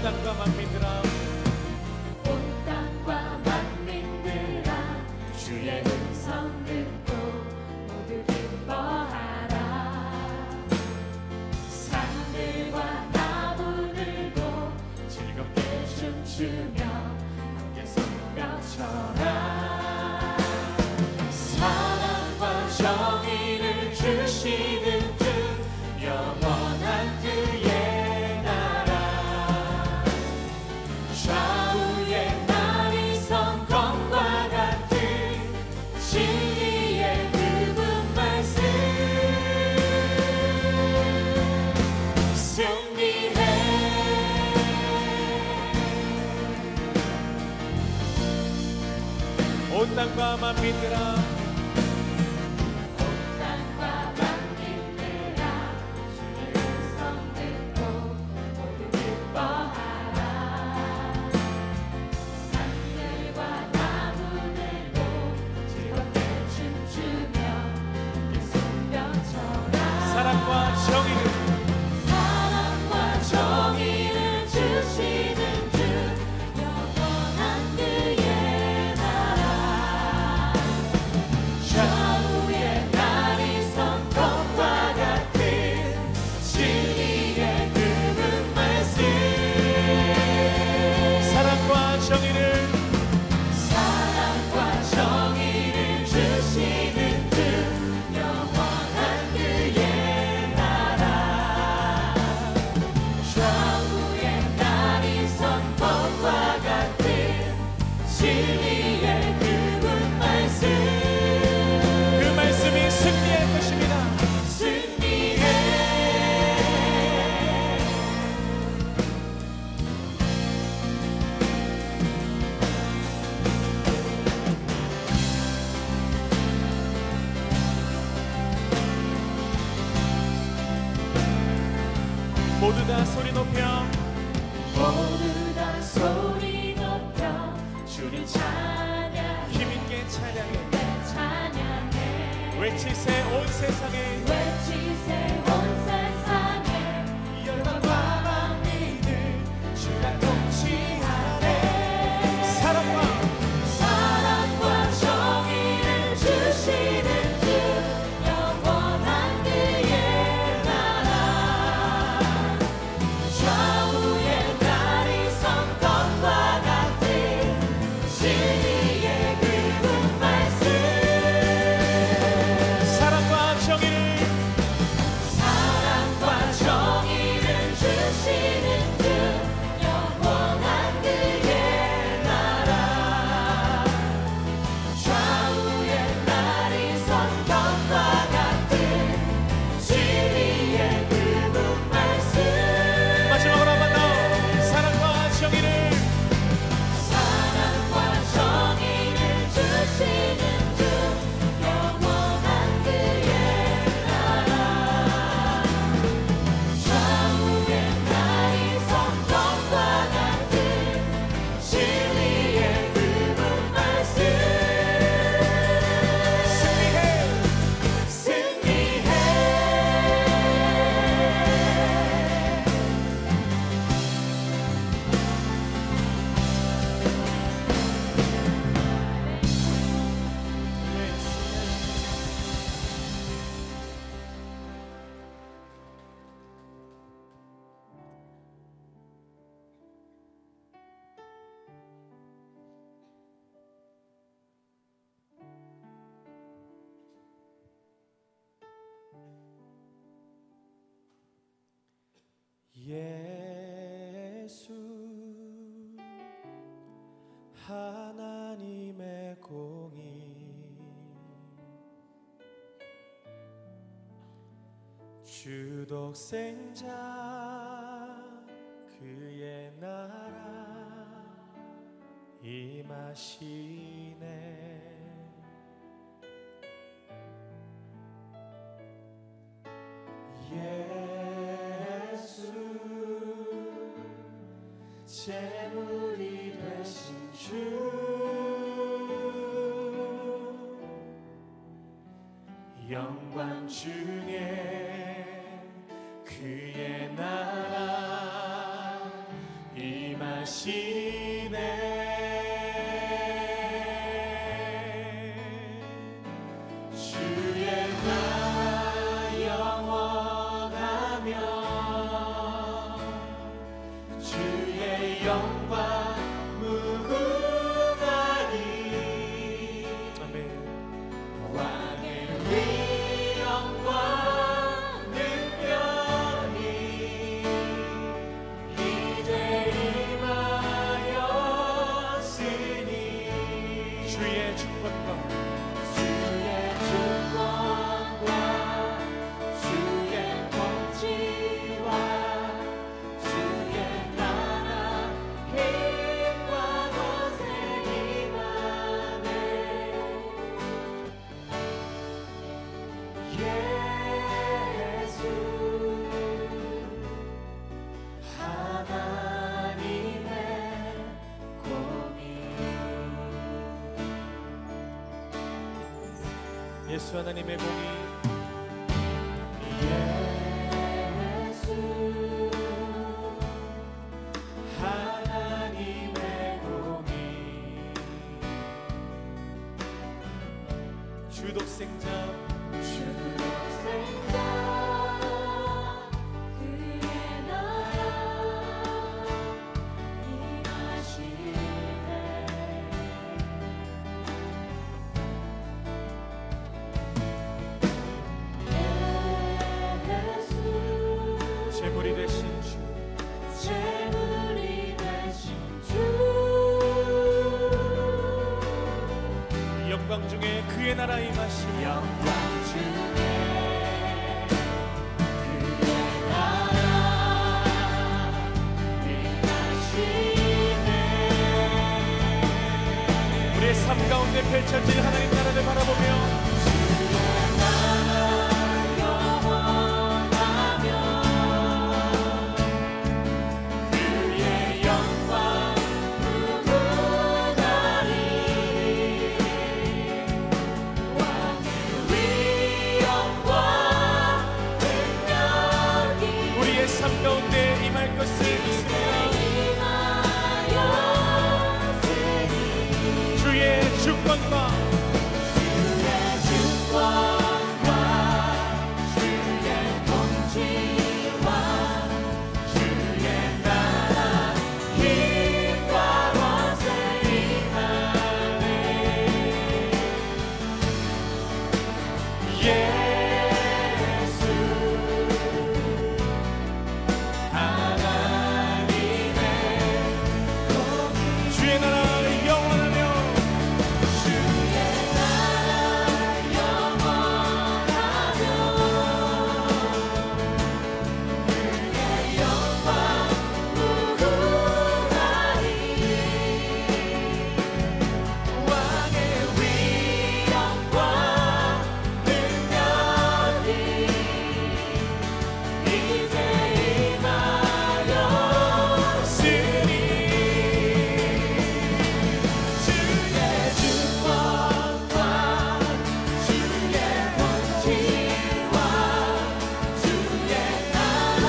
땅과 만민들아 온 땅과 만민들아 주의 음성 듣고 모두 기뻐하라. 산들과 나무들도 즐겁게 춤추며 함께 손뼉 쳐라. 사랑과 정의를 주시는 주 영원한 그의 나라. 좌우의 날이 성검과 같은 진리의 그분 말씀. 승리해. 온 땅과 만민들아 사랑과 정의를 주시는 주 영원한 그의 나라. 좌우의 날이 성검과 같은 진리의 그분 말씀. 사랑과 정의를 주시는 주 영원한 그의 나라. 좌우의 날이 성검과 같은 진리의 그분 말씀. 그 말씀이 승리할 것입니다. 승리해. 모두 다 소리 높여 모두 다 소리 높여 주를 찬양. 힘있게 찬양해 찬양해. 외치세 온 세상에 외치세 온 세상에 열방과 만민을 주가 통치하네. 사랑과 정의를 주시는 주 영원한 그의 나라. 좌우의 날이 성검과 같은 진리의 그분 말씀. 사랑과 정의를 주시는 주 영원한 그의 나라. 좌우의 날이 성경과 같은 진리의 그분 말씀. 마지막으로 한 번 더 사랑과 정의를 주시는 주 영원한 그의 나라. 좌우의 날이 성경과 같은 진리의 그분 말씀. 승리해 승리해. 예수 하나님의 공의 주독생자 그의 나라 임하시네. 예수 제물이 되신 주 영광 주님 그의 나라 주의 나라 영원하며 주의 영광 무궁하리. 아멘. 왕의 위엄과 능력이 이제 임하였으니 주의 주권과 주의 주권과 주의 통치와 주의 나라 힘과 권세 임하네. 예수 하나님의 공의. 예수 하나님의 공의 예수 하나님의 공의. 주독생자 주독생자 그의 나라 임하시네. 예수 제물이 되신 주 제물이 되신 주 영광 중에 그의 나라 임하시며 영광 중에 그의 나라 임하시네. 우리의 삶 가운데 펼쳐질 하나님 나라를 바라보며 주의 나라 영원하며 그의 영광 무궁하리. 왕의 위엄과 능력이 우리의 삶 가운데 임할 것을 믿습니다. 임하였으니 주의 주권과 주의 주권과 주의 통치와 주의 나라 힘과 권세 임하네. 예수 하나님의 공의. 주의 나라 영원하며 주의 나라 영원하며 그의 영광 무궁하리. 왕의 위엄과 능력이 이제 임하였으니 주의 주권과 주의 통치와 주의 나라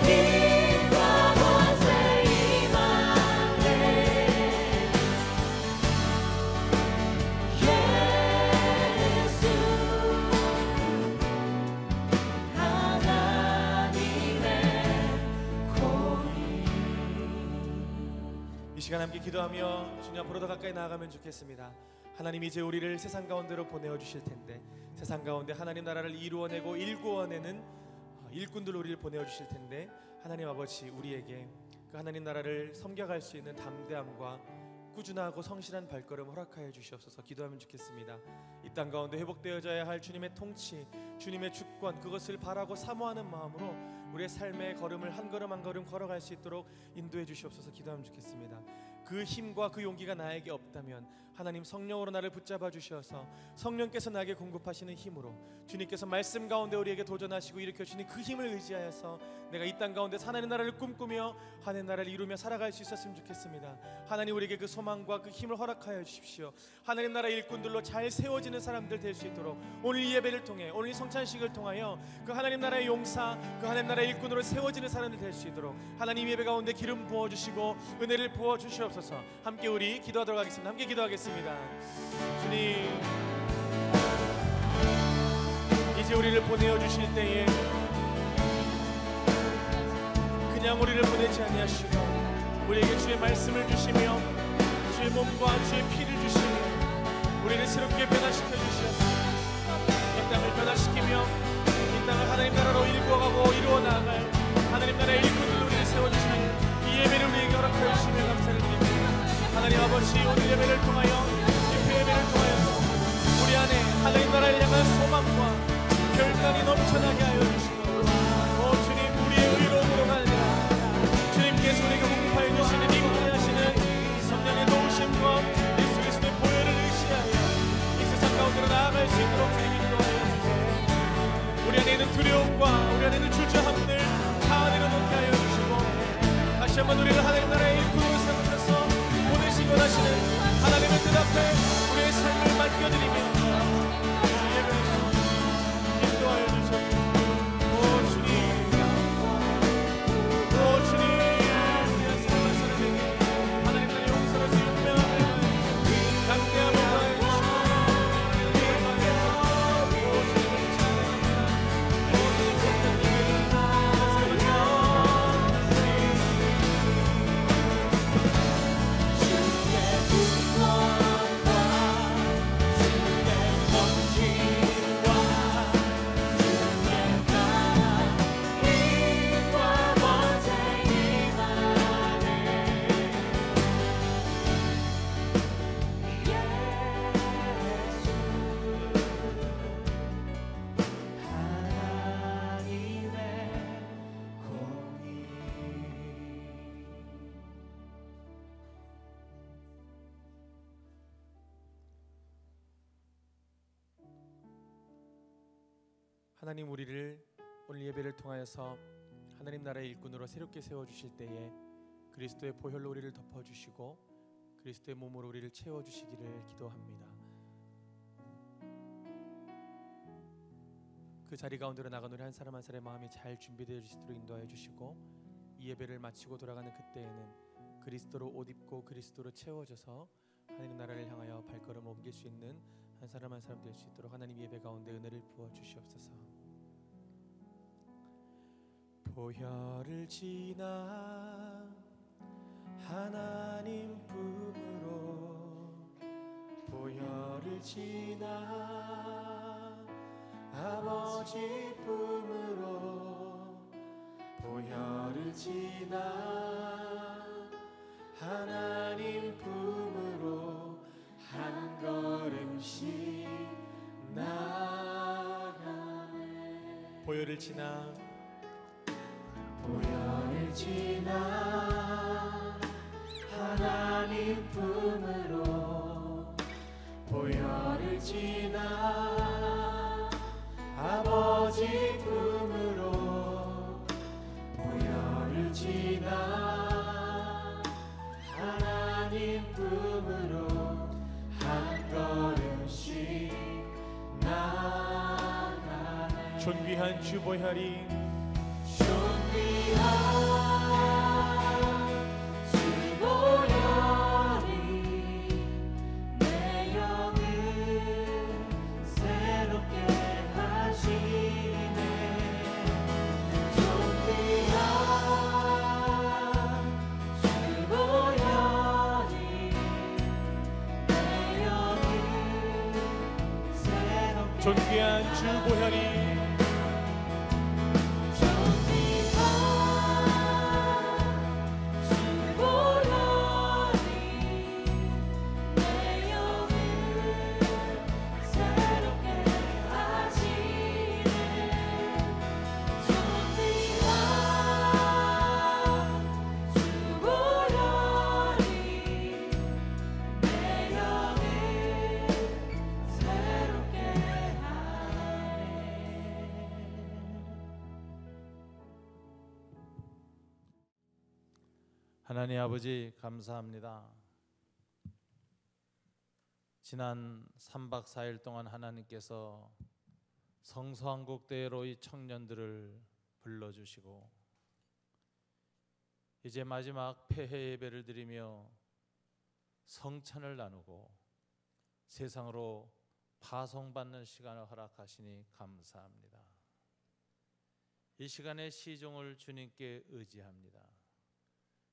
힘과 권세 임하네. 예수 하나님의 공의. 이 시간 함께 기도하며 주님 앞으로 더 가까이 나아가면 좋겠습니다. 하나님 이제 우리를 세상 가운데로 보내어 주실 텐데 세상 가운데 하나님 나라를 이루어내고 일구어내는 일꾼들 우리를 보내어 주실 텐데 하나님 아버지 우리에게 그 하나님 나라를 섬겨갈 수 있는 담대함과 꾸준하고 성실한 발걸음 허락하여 주시옵소서. 기도하면 좋겠습니다. 이 땅 가운데 회복되어져야 할 주님의 통치, 주님의 주권, 그것을 바라고 사모하는 마음으로 우리의 삶의 걸음을 한 걸음 한 걸음 걸어갈 수 있도록 인도해 주시옵소서. 기도하면 좋겠습니다. 그 힘과 그 용기가 나에게 없다면 하나님 성령으로 나를 붙잡아 주셔서 성령께서 나에게 공급하시는 힘으로 주님께서 말씀 가운데 우리에게 도전하시고 일으켜 주신 그 힘을 의지하여서 내가 이 땅 가운데 하나님 나라를 꿈꾸며 하나님 나라를 이루며 살아갈 수 있었으면 좋겠습니다. 하나님 우리에게 그 소망과 그 힘을 허락하여 주십시오. 하나님 나라 일꾼들로 잘 세워지는 사람들 될 수 있도록 오늘 이 예배를 통해 오늘 이 성찬식을 통하여 그 하나님 나라의 용사, 그 하나님 나라의 나라의 일꾼으로 세워지는 사람들 될 수 있도록 하나님 예배 가운데 기름 부어주시고 은혜를 부어주시옵소서. 함께 우리 기도하도록 하겠습니다. 함께 기도하겠습니다. 주님, 이제 우리를 보내어 주실 때에 그냥 우리를 보내지 아니하시고 우리에게 주의 말씀을 주시며 주의 몸과 주의 피를 주시며 우리를 새롭게 변화시켜 주시옵소서. 이 땅을 변화시키며 이 땅을 하나님 나라로 일구어가고 이루어 나아갈 하나님 나라의 일꾼들로 우리를 세워주시는 이 예배를 우리에게 허락하여 주시며 감사를 드립니다. 하나님 아버지, 오늘 예배를 통하여 이 예배를 통하여서 우리 안에 하나님 나라를 향한 소망과 결단이 넘쳐나게 하여 주시고 주님, 우리의 의로움으로가 아니라 주님께서 우리에게 공급하여 주시는 인도하시는 성령의 도우심과 예수 그리스도의 보혈을 의지하여 이 세상 가운데로 나아갈 수 있도록 주님 인도하여 주시고 우리 안에 있는 두려움과 우리 안에 있는 주저함을 다 내려놓게 하여 주시고 다시 한번 우리를 하나님 나라의 일꾼으로 삼으셔서 보내시고 하시는 하나님의 뜻 앞에 우리의 삶을 맡겨드리며 예배를 인도하여 주셔서 하나님, 우리를 오늘 예배를 통하여서 하나님 나라의 일꾼으로 새롭게 세워주실 때에 그리스도의 보혈로 우리를 덮어주시고 그리스도의 몸으로 우리를 채워주시기를 기도합니다. 그 자리 가운데로 나간 우리 한 사람 한 사람의 마음이 잘 준비되어 주시도록 인도하여 주시고 이 예배를 마치고 돌아가는 그때에는 그리스도로 옷 입고 그리스도로 채워져서 하나님 나라를 향하여 발걸음 옮길 수 있는 한 사람 한 사람 될 수 있도록 하나님 예배 가운데 은혜를 부어 주시옵소서. 보혈을 지나 하나님 품으로 보혈을 지나 아버지 품으로 보혈을 지나 하나님 품으로 한 걸음씩 나가네. 보혈을 지나 보혈을 지나 하나님 품으로 보혈을 지나 아버지 품으로 보혈을 지나 하나님 품으로 한 걸음씩 나가네. 존귀한 주 보혈이 내 영을 새롭게 하시네. 존귀한 주 보혈이 내 영을 새롭게 존귀한 주 보혈이 하나님 아버지, 감사합니다. 지난 3박 4일 동안 하나님께서 성서한국대회로 이 청년들을 불러주시고 이제 마지막 폐회 예배를 드리며 성찬을 나누고 세상으로 파송받는 시간을 허락하시니 감사합니다. 이 시간에 시종을 주님께 의지합니다.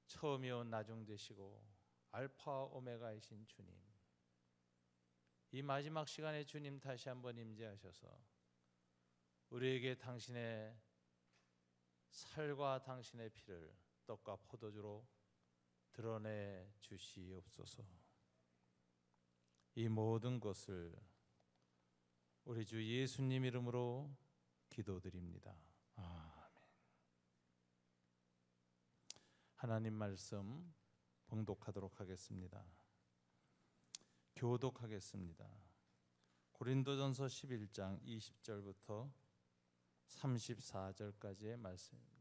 처음이요 나중 되시고 알파와 오메가이신 주님, 이 마지막 시간에 주님 다시 한번 임재하셔서 우리에게 당신의 살과 당신의 피를 떡과 포도주로 드러내 주시옵소서. 이 모든 것을 우리 주 예수님 이름으로 기도드립니다. 아멘. 하나님 말씀 봉독하도록 하겠습니다. 교독하겠습니다. 고린도전서 11장 20절부터 34절까지의 말씀입니다.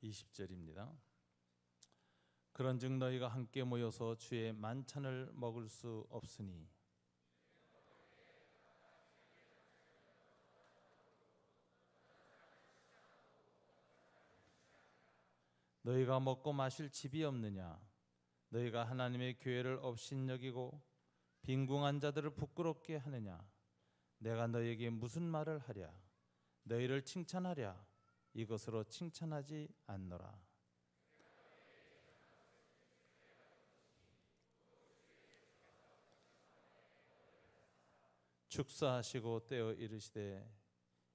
20절입니다. 그런즉 너희가 함께 모여서 주의 만찬을 먹을 수 없으니 너희가 먹고 마실 집이 없느냐? 너희가 하나님의 교회를 업신여기고 빈궁한 자들을 부끄럽게 하느냐? 내가 너희에게 무슨 말을 하랴? 너희를 칭찬하랴? 이것으로 칭찬하지 않노라. 축사하시고 떼어 이르시되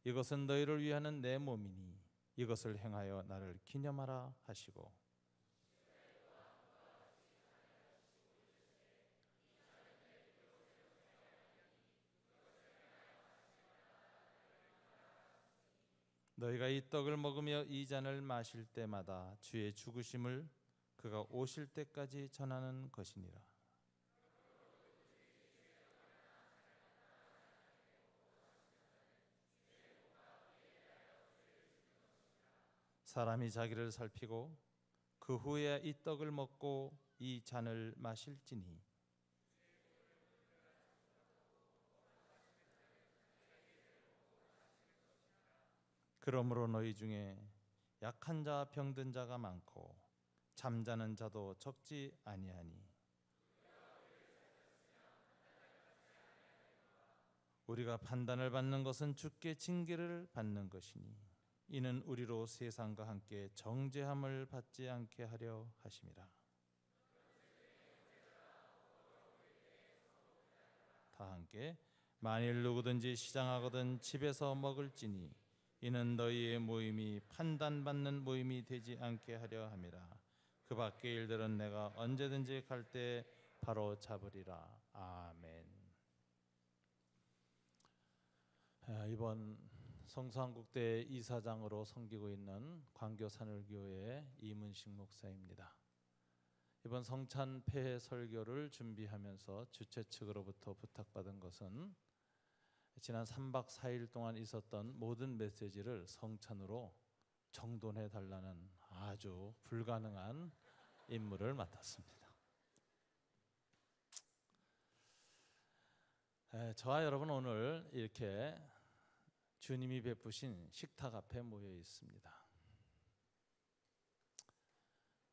이것은 너희를 위하는 내 몸이니 이것을 행하여 나를 기념하라 하시고 너희가 이 떡을 먹으며 이 잔을 마실 때마다 주의 죽으심을 그가 오실 때까지 전하는 것이니라. 사람이 자기를 살피고 그 후에 이 떡을 먹고 이 잔을 마실지니 그러므로 너희 중에 약한 자와 병든 자가 많고 잠자는 자도 적지 아니하니 우리가 판단을 받는 것은 주께 징계를 받는 것이니 이는 우리로 세상과 함께 정죄함을 받지 않게 하려 하심이라. 다 함께 만일 누구든지 시장하거든 집에서 먹을지니 이는 너희의 모임이 판단받는 모임이 되지 않게 하려 함이라. 그 밖의 일들은 내가 언제든지 갈 때 바로 잡으리라. 아멘. 이번 성수한국대 이사장으로 섬기고 있는 광교산울교회 이문식 목사입니다. 이번 성찬 폐회 설교를 준비하면서 주최 측으로부터 부탁받은 것은 지난 3박 4일 동안 있었던 모든 메시지를 성찬으로 정돈해 달라는 아주 불가능한 임무를 맡았습니다. 저와 여러분 오늘 이렇게 주님이 베푸신 식탁 앞에 모여 있습니다.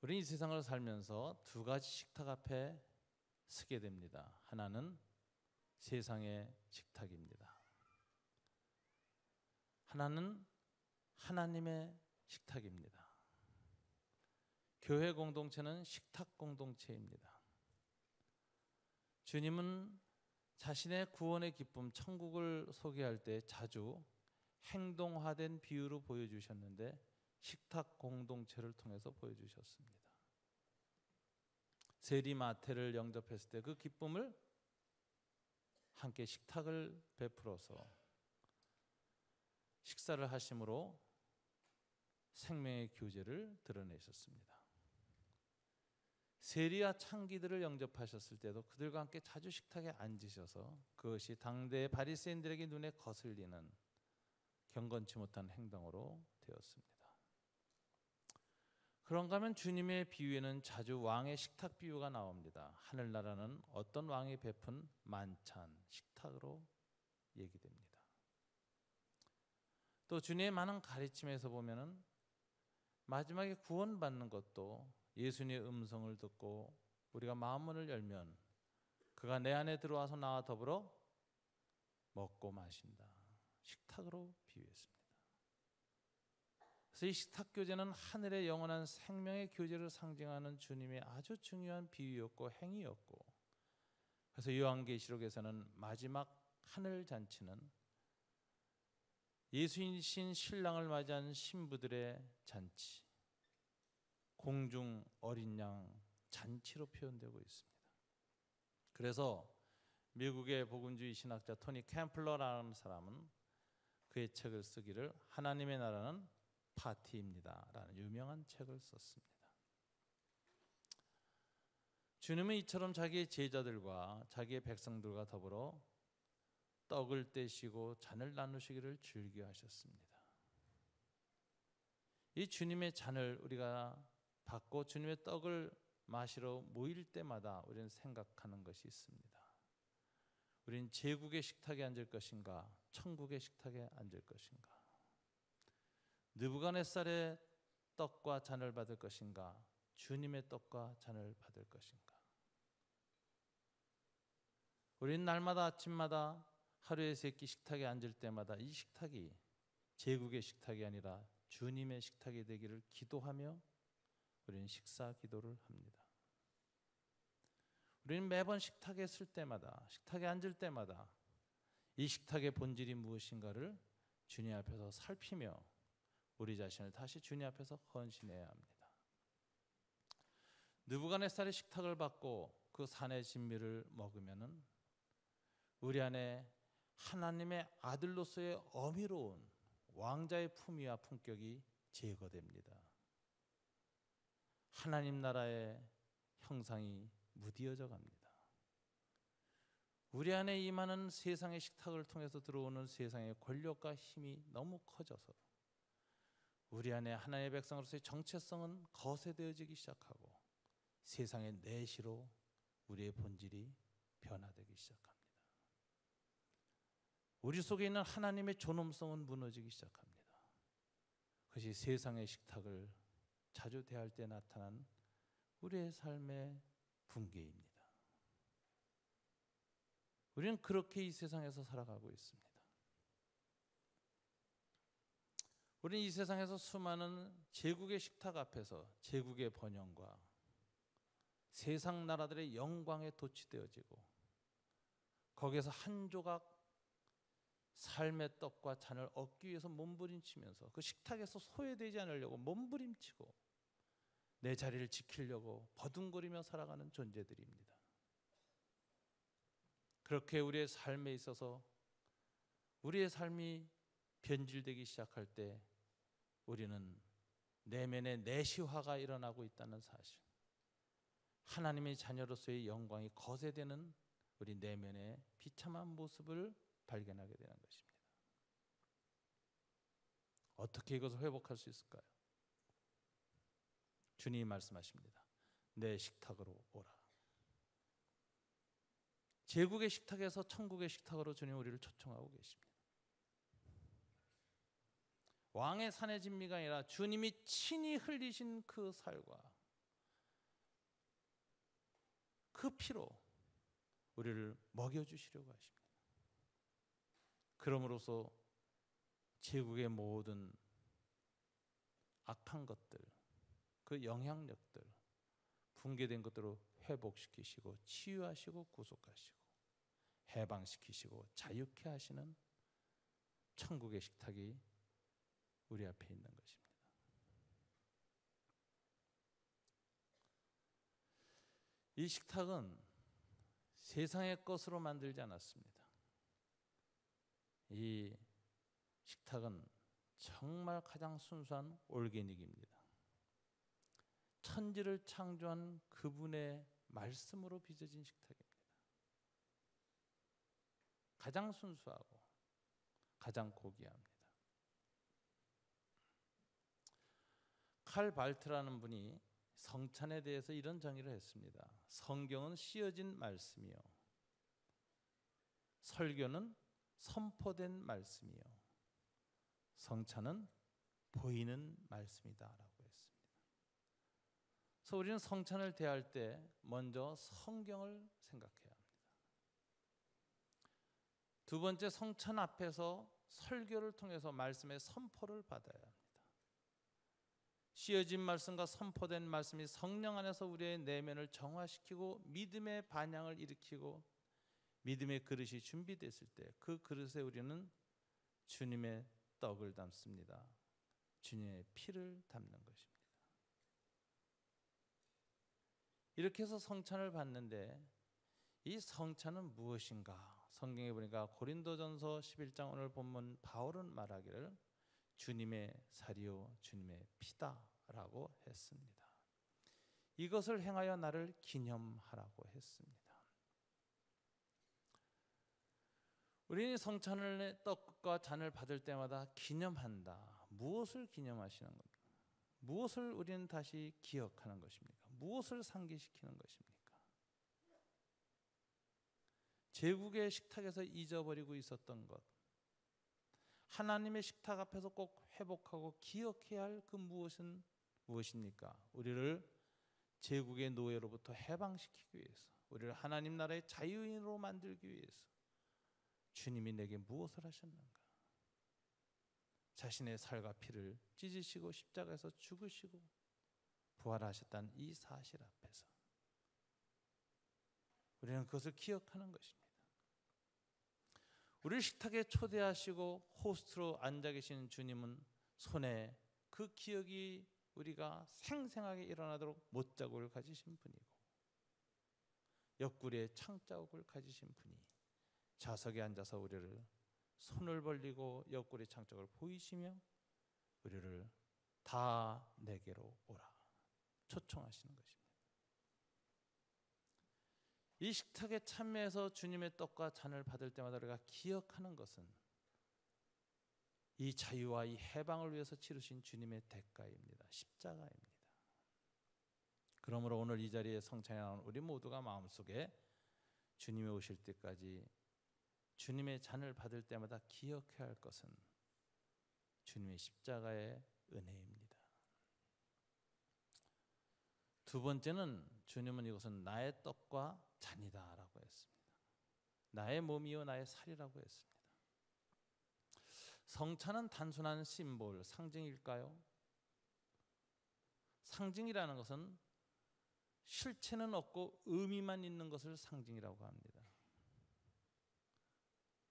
우리는 이 세상을 살면서 두 가지 식탁 앞에 서게 됩니다. 하나는 세상의 식탁입니다. 하나는 하나님의 식탁입니다. 교회 공동체는 식탁 공동체입니다. 주님은 자신의 구원의 기쁨, 천국을 소개할 때 자주 행동화된 비유로 보여주셨는데 식탁 공동체를 통해서 보여주셨습니다. 세리 마태를 영접했을 때 그 기쁨을 함께 식탁을 베풀어서 식사를 하심으로 생명의 교제를 드러내셨습니다. 세리와 창기들을 영접하셨을 때도 그들과 함께 자주 식탁에 앉으셔서 그것이 당대의 바리새인들에게 눈에 거슬리는 경건치 못한 행동으로 되었습니다. 그런가 하면 주님의 비유에는 자주 왕의 식탁 비유가 나옵니다. 하늘나라는 어떤 왕이 베푼 만찬, 식탁으로 얘기됩니다. 또 주님의 많은 가르침에서 보면은 마지막에 구원받는 것도 예수님의 음성을 듣고 우리가 마음문을 열면 그가 내 안에 들어와서 나와 더불어 먹고 마신다. 식탁으로 비유했습니다. 그래서 이 식탁 교제는 하늘의 영원한 생명의 교제를 상징하는 주님의 아주 중요한 비유였고 행위였고, 그래서 요한계시록에서는 마지막 하늘 잔치는 예수이신 신랑을 맞이한 신부들의 잔치, 공중 어린 양 잔치로 표현되고 있습니다. 그래서 미국의 복음주의 신학자 토니 캠플러라는 사람은 그의 책을 쓰기를 하나님의 나라는 파티입니다 라는 유명한 책을 썼습니다. 주님은 이처럼 자기의 제자들과 자기의 백성들과 더불어 떡을 떼시고 잔을 나누시기를 즐겨하셨습니다. 이 주님의 잔을 우리가 받고 주님의 떡을 마시러 모일 때마다 우리는 생각하는 것이 있습니다. 우리는 제국의 식탁에 앉을 것인가, 천국의 식탁에 앉을 것인가? 느부갓네살의 떡과 잔을 받을 것인가, 주님의 떡과 잔을 받을 것인가? 우리는 날마다 아침마다 하루에 3끼 식탁에 앉을 때마다 이 식탁이 제국의 식탁이 아니라 주님의 식탁이 되기를 기도하며 우리는 식사 기도를 합니다. 우리는 매번 식탁에 쓸 때마다, 식탁에 앉을 때마다 이 식탁의 본질이 무엇인가를 주님 앞에서 살피며 우리 자신을 다시 주님 앞에서 헌신해야 합니다. 느부갓네살의 식탁을 받고 그 산의 진미를 먹으면은 우리 안에 하나님의 아들로서의 어미로운 왕자의 품위와 품격이 제거됩니다. 하나님 나라의 형상이 무디어져 갑니다. 우리 안에 임하는 세상의 식탁을 통해서 들어오는 세상의 권력과 힘이 너무 커져서 우리 안에 하나님의 백성으로서의 정체성은 거세되어지기 시작하고 세상의 내시로 우리의 본질이 변화되기 시작합니다. 우리 속에 있는 하나님의 존엄성은 무너지기 시작합니다. 그것이 세상의 식탁을 자주 대할 때 나타난 우리의 삶의 붕괴입니다. 우리는 그렇게 이 세상에서 살아가고 있습니다. 우리는 이 세상에서 수많은 제국의 식탁 앞에서 제국의 번영과 세상 나라들의 영광에 도취되어지고 거기에서 한 조각 삶의 떡과 잔을 얻기 위해서 몸부림치면서 그 식탁에서 소외되지 않으려고 몸부림치고 내 자리를 지키려고 버둥거리며 살아가는 존재들입니다. 그렇게 우리의 삶에 있어서 우리의 삶이 변질되기 시작할 때 우리는 내면의 내시화가 일어나고 있다는 사실, 하나님의 자녀로서의 영광이 거세되는 우리 내면의 비참한 모습을 발견하게 되는 것입니다. 어떻게 이것을 회복할 수 있을까요? 주님이 말씀하십니다. 내 식탁으로 오라. 제국의 식탁에서 천국의 식탁으로 주님 우리를 초청하고 계십니다. 왕의 산의 진미가 아니라 주님이 친히 흘리신 그 살과 그 피로 우리를 먹여주시려고 하십니다. 그럼으로써 제국의 모든 악한 것들, 그 영향력들, 붕괴된 것들을 회복시키시고 치유하시고 구속하시고 해방시키시고 자유케 하시는 천국의 식탁이 우리 앞에 있는 것입니다. 이 식탁은 세상의 것으로 만들지 않았습니다. 이 식탁은 정말 가장 순수한 올게닉입니다. 천지를 창조한 그분의 말씀으로 빚어진 식탁입니다. 가장 순수하고 가장 고귀합니다. 칼 발트라는 분이 성찬에 대해서 이런 정의를 했습니다. 성경은 씌어진 말씀이요, 설교는 선포된 말씀이요, 성찬은 보이는 말씀이다라고 했습니다. 그래서 우리는 성찬을 대할 때 먼저 성경을 생각해야 합니다. 두 번째, 성찬 앞에서 설교를 통해서 말씀의 선포를 받아야 합니다. 씌어진 말씀과 선포된 말씀이 성령 안에서 우리의 내면을 정화시키고 믿음의 반향을 일으키고 믿음의 그릇이 준비됐을 때 그 그릇에 우리는 주님의 떡을 담습니다. 주님의 피를 담는 것입니다. 이렇게 해서 성찬을 받는데 이 성찬은 무엇인가? 성경에 보니까 고린도전서 11장 오늘 본문 바울은 말하기를 주님의 살이요 주님의 피다라고 했습니다. 이것을 행하여 나를 기념하라고 했습니다. 우리는 성찬의 떡과 잔을 받을 때마다 기념한다. 무엇을 기념하시는 겁니까? 무엇을 우리는 다시 기억하는 것입니까? 무엇을 상기시키는 것입니까? 제국의 식탁에서 잊어버리고 있었던 것, 하나님의 식탁 앞에서 꼭 회복하고 기억해야 할 그 무엇은 무엇입니까? 우리를 제국의 노예로부터 해방시키기 위해서, 우리를 하나님 나라의 자유인으로 만들기 위해서 주님이 내게 무엇을 하셨는가? 자신의 살과 피를 찢으시고 십자가에서 죽으시고 부활하셨다는 이 사실 앞에서 우리는 그것을 기억하는 것입니다. 우리를 식탁에 초대하시고 호스트로 앉아 계시는 주님은 손에 그 기억이 우리가 생생하게 일어나도록 못자국을 가지신 분이고 옆구리에 창자국을 가지신 분이 좌석에 앉아서 우리를 손을 벌리고 옆구리 창자국을 보이시며 우리를 다 내게로 오라 초청하시는 것입니다. 이 식탁에 참여해서 주님의 떡과 잔을 받을 때마다 우리가 기억하는 것은 이 자유와 이 해방을 위해서 치르신 주님의 대가입니다. 십자가입니다. 그러므로 오늘 이 자리에 성찬에 나온 우리 모두가 마음속에 주님이 오실 때까지 주님의 잔을 받을 때마다 기억해야 할 것은 주님의 십자가의 은혜입니다. 두 번째는 주님은 이것은 나의 떡과 잔이다라고 했습니다. 나의 몸이요 나의 살이라고 했습니다. 성찬은 단순한 심볼, 상징일까요? 상징이라는 것은 실체는 없고 의미만 있는 것을 상징이라고 합니다.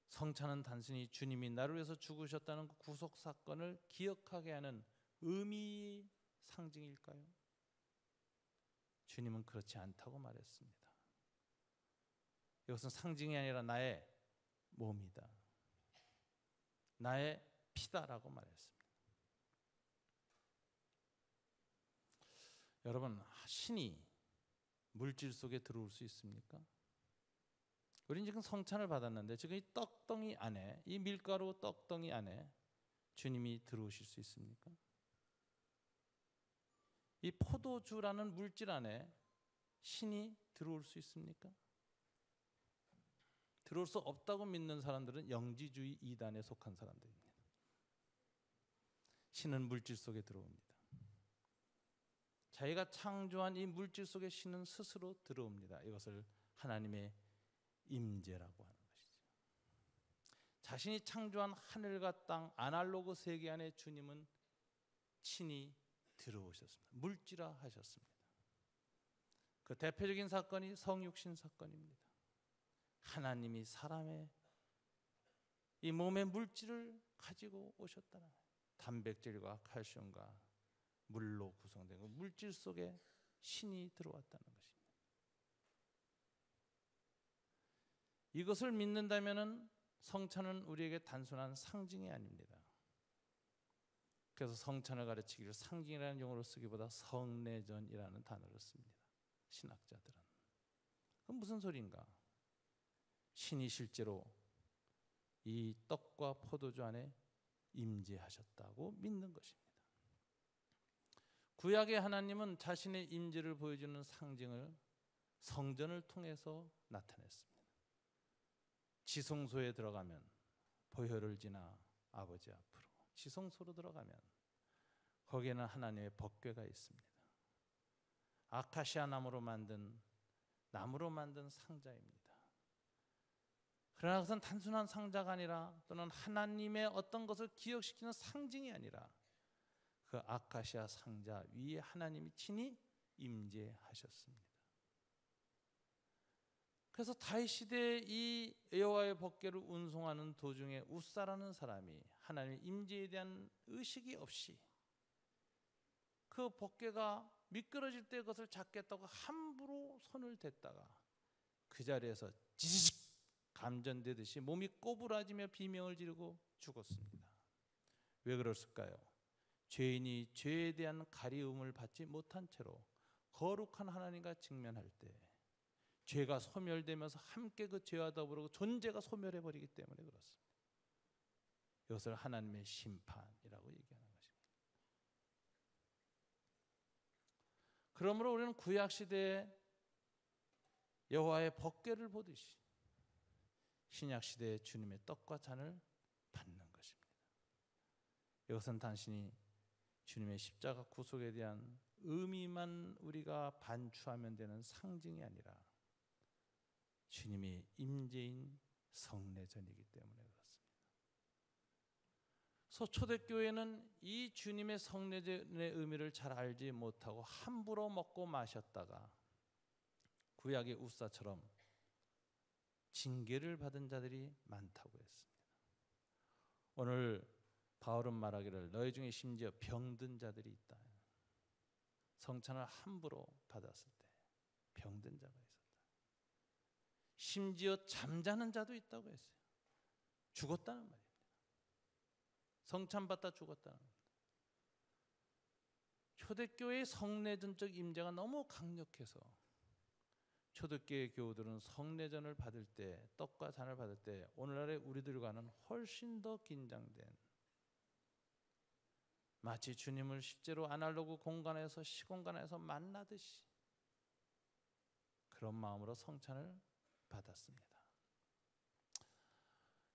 성찬은 단순히 주님이 나를 위해서 죽으셨다는 그 구속 사건을 기억하게 하는 의미 상징일까요? 주님은 그렇지 않다고 말했습니다. 이것은 상징이 아니라 나의 몸이다, 나의 피다라고 말했습니다. 여러분, 신이 물질 속에 들어올 수 있습니까? 우리는 지금 성찬을 받았는데 지금 이 떡덩이 안에, 이 밀가루 떡덩이 안에 주님이 들어오실 수 있습니까? 이 포도주라는 물질 안에 신이 들어올 수 있습니까? 들어올 수 없다고 믿는 사람들은 영지주의 이단에 속한 사람들입니다. 신은 물질 속에 들어옵니다. 자기가 창조한 이 물질 속에 신은 스스로 들어옵니다. 이것을 하나님의 임재라고 하는 것이죠. 자신이 창조한 하늘과 땅, 아날로그 세계 안에 주님은 친히 들어오셨습니다. 물질화하셨습니다. 그 대표적인 사건이 성육신 사건입니다. 하나님이 사람의 이 몸의 물질을 가지고 오셨다는 거예요. 단백질과 칼슘과 물로 구성된 그 물질 속에 신이 들어왔다는 것입니다. 이것을 믿는다면은 성찬은 우리에게 단순한 상징이 아닙니다. 그래서 성찬을 가르치기를 상징이라는 용어로 쓰기보다 성례전이라는 단어를 씁니다. 신학자들은. 그럼 무슨 소리인가? 신이 실제로 이 떡과 포도주 안에 임재하셨다고 믿는 것입니다. 구약의 하나님은 자신의 임재를 보여주는 상징을 성전을 통해서 나타냈습니다. 지성소에 들어가면 보혈을 지나 아버지 앞으로, 지성소로 들어가면 거기에는 하나님의 법궤가 있습니다. 아카시아 나무로 만든 상자입니다. 그러나 그것은 단순한 상자가 아니라, 또는 하나님의 어떤 것을 기억시키는 상징이 아니라, 그 아카시아 상자 위에 하나님이 친히 임재하셨습니다. 그래서 다윗 시대에 이 여호와의 법궤를 운송하는 도중에 우사라는 사람이 하나님의 임재에 대한 의식이 없이 그 법궤가 미끄러질 때 그것을 잡겠다고 함부로 손을 댔다가 그 자리에서 지지직 감전되듯이 몸이 꼬부라지며 비명을 지르고 죽었습니다. 왜 그랬을까요? 죄인이 죄에 대한 가리움을 받지 못한 채로 거룩한 하나님과 직면할 때 죄가 소멸되면서 함께 그 죄와 더불어 존재가 소멸해버리기 때문에 그렇습니다. 이것을 하나님의 심판이라고 얘기하는 것입니다. 그러므로 우리는 구약시대에 여호와의 법궤를 보듯이 신약시대에 주님의 떡과 잔을 받는 것입니다. 이것은 단순히 주님의 십자가 구속에 대한 의미만 우리가 반추하면 되는 상징이 아니라 주님의 임재인 성례전이기 때문에 그렇습니다. 그래서 초대교회는 이 주님의 성례전의 의미를 잘 알지 못하고 함부로 먹고 마셨다가 구약의 우사처럼 징계를 받은 자들이 많다고 했습니다. 오늘 바울은 말하기를 너희 중에 심지어 병든 자들이 있다. 성찬을 함부로 받았을 때 병든 자가 있었다. 심지어 잠자는 자도 있다고 했어요. 죽었다는 말입니다. 성찬 받다 죽었다는 겁니다. 초대교회의 성례전적 임재가 너무 강력해서 초대교회 교우들은 성례전을 받을 때, 떡과 잔을 받을 때 오늘날의 우리들과는 훨씬 더 긴장된, 마치 주님을 실제로 아날로그 공간에서 시공간에서 만나듯이 그런 마음으로 성찬을 받았습니다.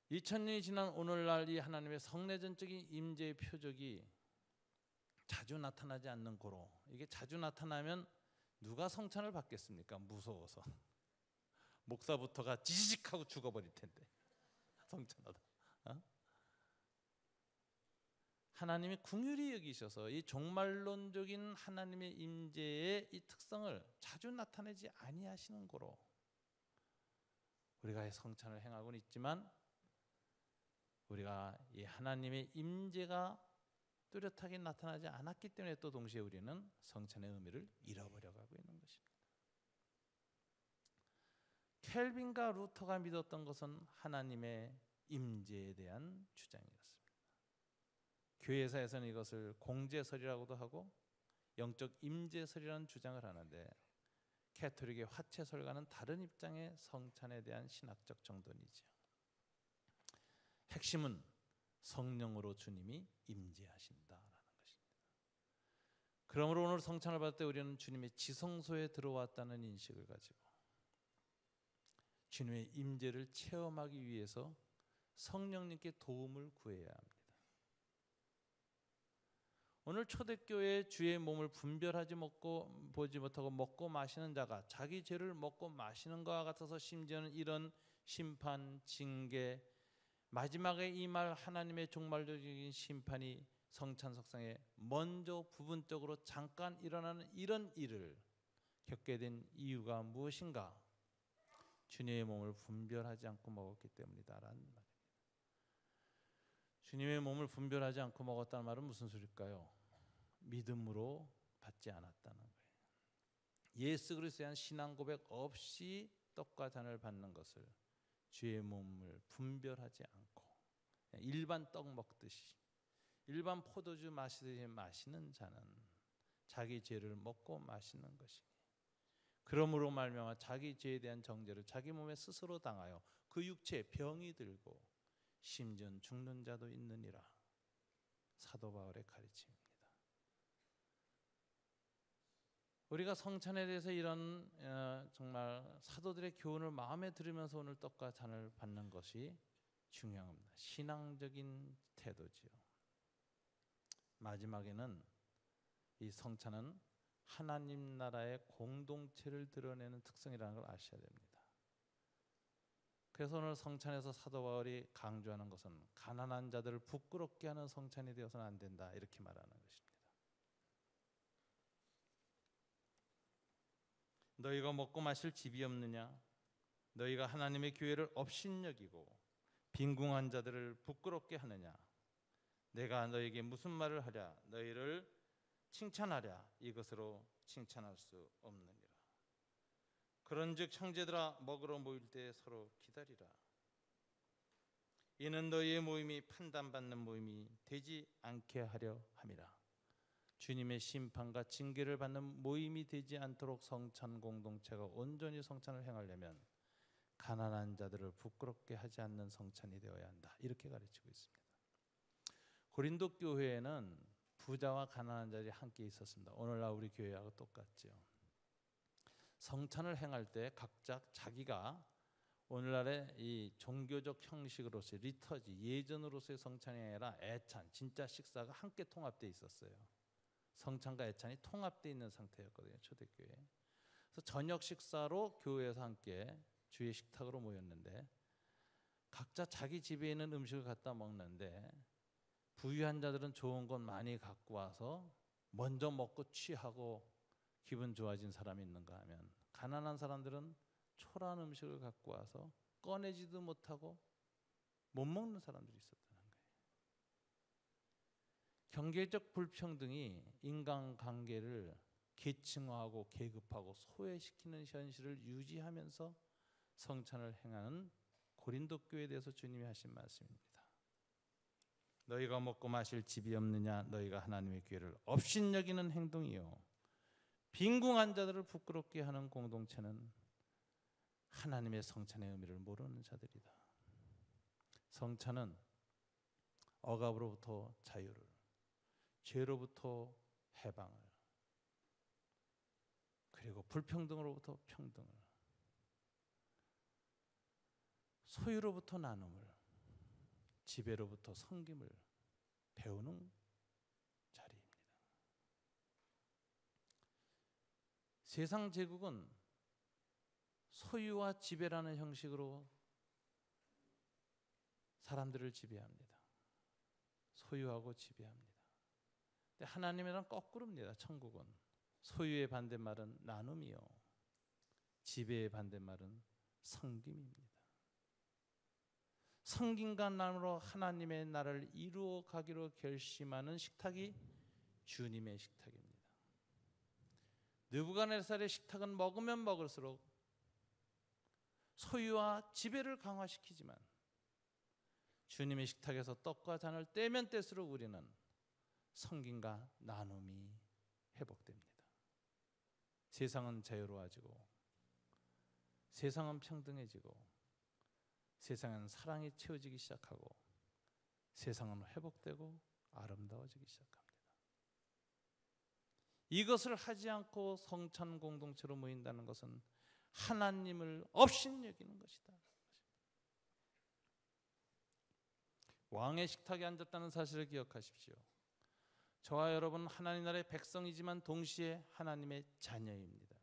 2000년이 지난 오늘날 이 하나님의 성례전적인 임재의 표적이 자주 나타나지 않는 고로, 이게 자주 나타나면 누가 성찬을 받겠습니까? 무서워서. 목사부터가 지지직하고 죽어버릴 텐데 성찬하다. 하나님이 긍휼히 여기셔서 이 종말론적인 하나님의 임재의 이 특성을 자주 나타내지 아니하시는 고로 우리가 성찬을 행하고는 있지만 우리가 이 하나님의 임재가 뚜렷하게 나타나지 않았기 때문에 또 동시에 우리는 성찬의 의미를 잃어버려가고 있는 것입니다. 켈빈과 루터가 믿었던 것은 하나님의 임재에 대한 주장이었습니다. 교회사에서는 이것을 공제설이라고도 하고 영적 임재설이라는 주장을 하는데, 캐톨릭의 화채설과는 다른 입장의 성찬에 대한 신학적 정돈이죠. 핵심은 성령으로 주님이 임재하신다라는 것입니다. 그러므로 오늘 성찬을 받을 때 우리는 주님의 지성소에 들어왔다는 인식을 가지고 주님의 임재를 체험하기 위해서 성령님께 도움을 구해야 합니다. 오늘 초대교회의 주의 몸을 분별하지 보지 못하고 먹고 마시는 자가 자기 죄를 먹고 마시는 것과 같아서 심지어는 이런 심판, 징계, 마지막에 임할 하나님의 종말적인 심판이 성찬석상에 먼저 부분적으로 잠깐 일어나는 이런 일을 겪게 된 이유가 무엇인가? 주님의 몸을 분별하지 않고 먹었기 때문이다라는 말입니다. 주님의 몸을 분별하지 않고 먹었다는 말은 무슨 소리일까요? 믿음으로 받지 않았다는 거예요. 예수 그리스도에 대한 신앙 고백 없이 떡과 잔을 받는 것을, 주의 몸을 분별하지 않고 일반 떡 먹듯이, 일반 포도주 마시듯이 마시는 자는 자기 죄를 먹고 마시는 것이니, 그러므로 말미암아 자기 죄에 대한 정죄를 자기 몸에 스스로 당하여 그 육체에 병이 들고 심지어는 죽는 자도 있느니라. 사도 바울의 가르침입니다. 우리가 성찬에 대해서 이런 정말 사도들의 교훈을 마음에 들으면서 오늘 떡과 잔을 받는 것이 중요합니다. 신앙적인 태도지요. 마지막에는 이 성찬은 하나님 나라의 공동체를 드러내는 특성이라는 걸 아셔야 됩니다. 그래서 오늘 성찬에서 사도 바울이 강조하는 것은 가난한 자들을 부끄럽게 하는 성찬이 되어서는 안 된다, 이렇게 말하는 것입니다. 너희가 먹고 마실 집이 없느냐? 너희가 하나님의 교회를 업신여기고 빈궁한 자들을 부끄럽게 하느냐? 내가 너희에게 무슨 말을 하랴? 너희를 칭찬하랴? 이것으로 칭찬할 수 없느니라. 그런즉 형제들아, 먹으러 모일 때 서로 기다리라. 이는 너희의 모임이 판단받는 모임이 되지 않게 하려 함이라. 주님의 심판과 징계를 받는 모임이 되지 않도록 성찬 공동체가 온전히 성찬을 행하려면 가난한 자들을 부끄럽게 하지 않는 성찬이 되어야 한다, 이렇게 가르치고 있습니다. 고린도 교회에는 부자와 가난한 자들이 함께 있었습니다. 오늘날 우리 교회하고 똑같죠. 성찬을 행할 때 각자 자기가 오늘날의 이 종교적 형식으로서의 리터지, 예전으로서의 성찬이 아니라 애찬, 진짜 식사가 함께 통합되어 있었어요. 성찬과 애찬이 통합되어 있는 상태였거든요, 초대교회. 그래서 저녁 식사로 교회에서 함께 주의 식탁으로 모였는데 각자 자기 집에 있는 음식을 갖다 먹는데, 부유한 자들은 좋은 것 많이 갖고 와서 먼저 먹고 취하고 기분 좋아진 사람이 있는가 하면, 가난한 사람들은 초라한 음식을 갖고 와서 꺼내지도 못하고 못 먹는 사람들이 있었다는 거예요. 경제적 불평등이 인간관계를 계층화하고 계급하고 소외시키는 현실을 유지하면서 성찬을 행하는 고린도 교회에 대해서 주님이 하신 말씀입니다. 너희가 먹고 마실 집이 없느냐? 너희가 하나님의 교회를 업신여기는 행동이요, 빈궁한 자들을 부끄럽게 하는 공동체는 하나님의 성찬의 의미를 모르는 자들이다. 성찬은 억압으로부터 자유를, 죄로부터 해방을, 그리고 불평등으로부터 평등을, 소유로부터 나눔을, 지배로부터 섬김을 배우는 자리입니다. 세상 제국은 소유와 지배라는 형식으로 사람들을 지배합니다. 소유하고 지배합니다. 근데 하나님이란 거꾸로입니다. 천국은 소유의 반대말은 나눔이요, 지배의 반대말은 섬김입니다. 섬김과 나눔으로 하나님의 나라를 이루어 가기로 결심하는 식탁이 주님의 식탁입니다. 느부갓네살의 식탁은 먹으면 먹을수록 소유와 지배를 강화시키지만, 주님의 식탁에서 떡과 잔을 떼면 뗄수록 우리는 섬김과 나눔이 회복됩니다. 세상은 자유로워지고, 세상은 평등해지고, 세상은 사랑이 채워지기 시작하고, 세상은 회복되고 아름다워지기 시작합니다. 이것을 하지 않고 성찬 공동체로 모인다는 것은 하나님을 업신여기는 것이다. 왕의 식탁에 앉았다는 사실을 기억하십시오. 저와 여러분은 하나님 나라의 백성이지만 동시에 하나님의 자녀입니다.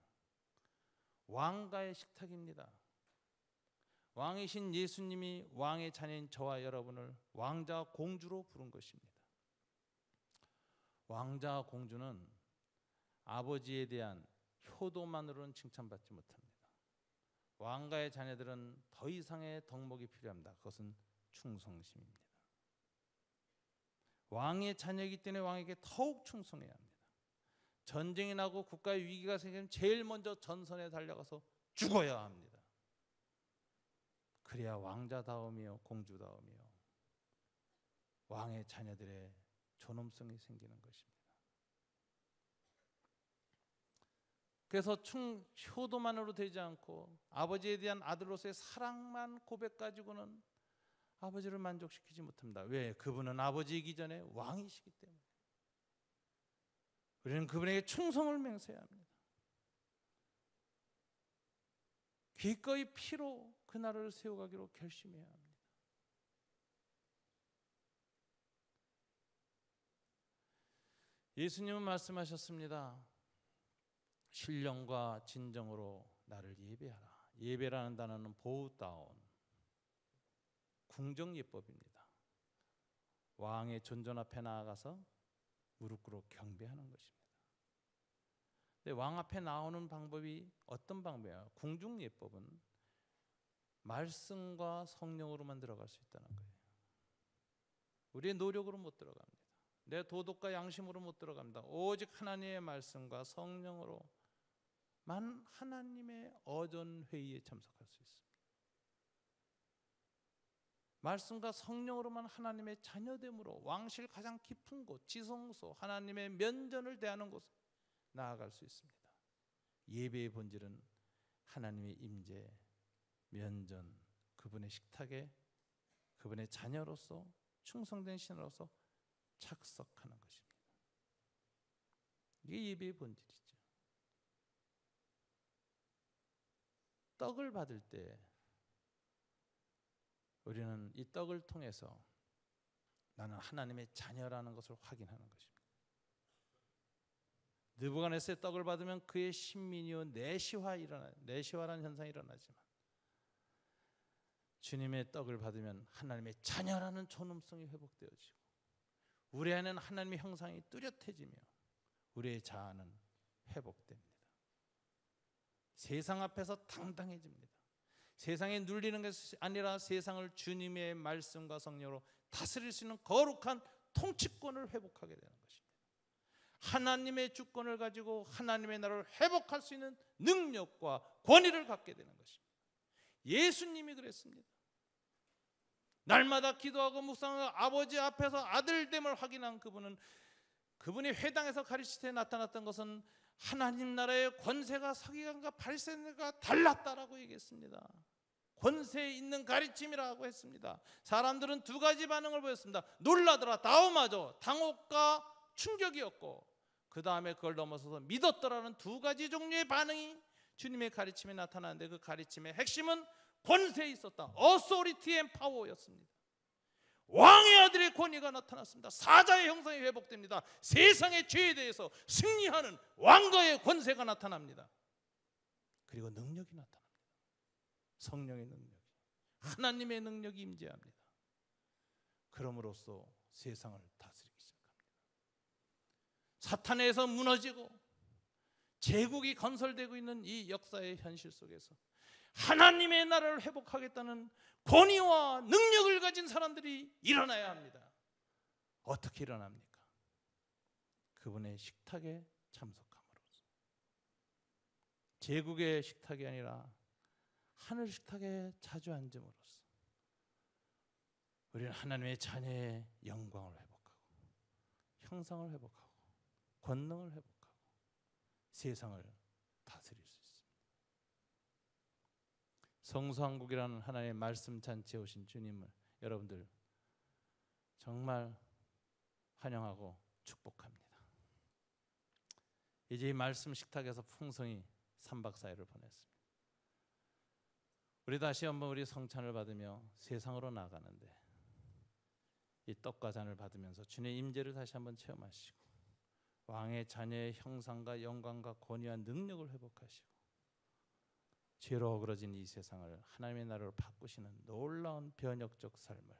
왕가의 식탁입니다. 왕이신 예수님이 왕의 자녀인 저와 여러분을 왕자와 공주로 부른 것입니다. 왕자와 공주는 아버지에 대한 효도만으로는 칭찬받지 못합니다. 왕가의 자녀들은 더 이상의 덕목이 필요합니다. 그것은 충성심입니다. 왕의 자녀이기 때문에 왕에게 더욱 충성해야 합니다. 전쟁이 나고 국가의 위기가 생기면 제일 먼저 전선에 달려가서 죽어야 합니다. 그래야 왕자다움이요, 공주다움이요, 왕의 자녀들의 존엄성이 생기는 것입니다. 그래서 효도만으로 되지 않고 아버지에 대한 아들로서의 사랑만 고백 가지고는 아버지를 만족시키지 못합니다. 왜? 그분은 아버지이기 전에 왕이시기 때문에. 우리는 그분에게 충성을 맹세해야 합니다. 기꺼이 피로 그 나라를 세워가기로 결심해야 합니다. 예수님은 말씀하셨습니다. 신령과 진정으로 나를 예배하라. 예배라는 단어는 보우다운, 궁정예법입니다. 왕의 존전 앞에 나아가서 무릎 꿇어 경배하는 것입니다. 근데 왕 앞에 나오는 방법이 어떤 방법이에요? 궁중예법은 말씀과 성령으로만 들어갈 수 있다는 거예요. 우리의 노력으로 못 들어갑니다. 내 도덕과 양심으로 못 들어갑니다. 오직 하나님의 말씀과 성령으로만 하나님의 어전 회의에 참석할 수 있습니다. 말씀과 성령으로만 하나님의 자녀됨으로 왕실 가장 깊은 곳, 지성소, 하나님의 면전을 대하는 곳 나아갈 수 있습니다. 예배의 본질은 하나님의 임재, 면전, 그분의 식탁에 그분의 자녀로서 충성된 신으로서 착석하는 것입니다. 이게 예배의 본질이죠. 떡을 받을 때 우리는 이 떡을 통해서 나는 하나님의 자녀라는 것을 확인하는 것입니다. 느부갓네살의 떡을 받으면 그의 신민이요 내시화라는 현상이 일어나지만 주님의 떡을 받으면 하나님의 자녀라는 존엄성이 회복되어지고 우리 안에는 하나님의 형상이 뚜렷해지며 우리의 자아는 회복됩니다. 세상 앞에서 당당해집니다. 세상에 눌리는 것이 아니라 세상을 주님의 말씀과 성령으로 다스릴 수 있는 거룩한 통치권을 회복하게 되는 것입니다. 하나님의 주권을 가지고 하나님의 나라를 회복할 수 있는 능력과 권위를 갖게 되는 것입니다. 예수님이 그랬습니다. 날마다 기도하고 묵상하고 아버지 앞에서 아들됨을 확인한 그분이 회당에서 가르칠 때 나타났던 것은 하나님 나라의 권세가 서기관과 바리새인과 달랐다라고 얘기했습니다. 권세 있는 가르침이라고 했습니다. 사람들은 두 가지 반응을 보였습니다. 놀라더라, 다음마저 당혹과 충격이었고 그 다음에 그걸 넘어서서 믿었더라는 두 가지 종류의 반응이 주님의 가르침에 나타나는데 그 가르침의 핵심은 권세에 있었다. authority and power였습니다. 왕의 아들의 권위가 나타났습니다. 사자의 형상이 회복됩니다. 세상의 죄에 대해서 승리하는 왕가의 권세가 나타납니다. 그리고 능력이 나타납니다. 성령의 능력이, 하나님의 능력이 임재합니다. 그럼으로써 세상을 다스리기 시작합니다. 사탄에서 무너지고 제국이 건설되고 있는 이 역사의 현실 속에서 하나님의 나라를 회복하겠다는 권위와 능력을 가진 사람들이 일어나야 합니다. 어떻게 일어납니까? 그분의 식탁에 참석함으로써. 제국의 식탁이 아니라 하늘 식탁에 자주 앉음으로써 우리는 하나님의 자녀의 영광을 회복하고 형상을 회복하고 권능을 회복하고 세상을 다스릴 수 있습니다. 성수한국이라는 하나님의 말씀 잔치에 오신 주님을 여러분들 정말 환영하고 축복합니다. 이제 이 말씀 식탁에서 풍성히 3박 4일을 보냈습니다. 우리 다시 한번 우리 성찬을 받으며 세상으로 나가는데 이 떡과 잔을 받으면서 주님의 임재를 다시 한번 체험하시고 왕의 자녀의 형상과 영광과 권위와 능력을 회복하시고 죄로 어그러진 이 세상을 하나님의 나라로 바꾸시는 놀라운 변혁적 삶을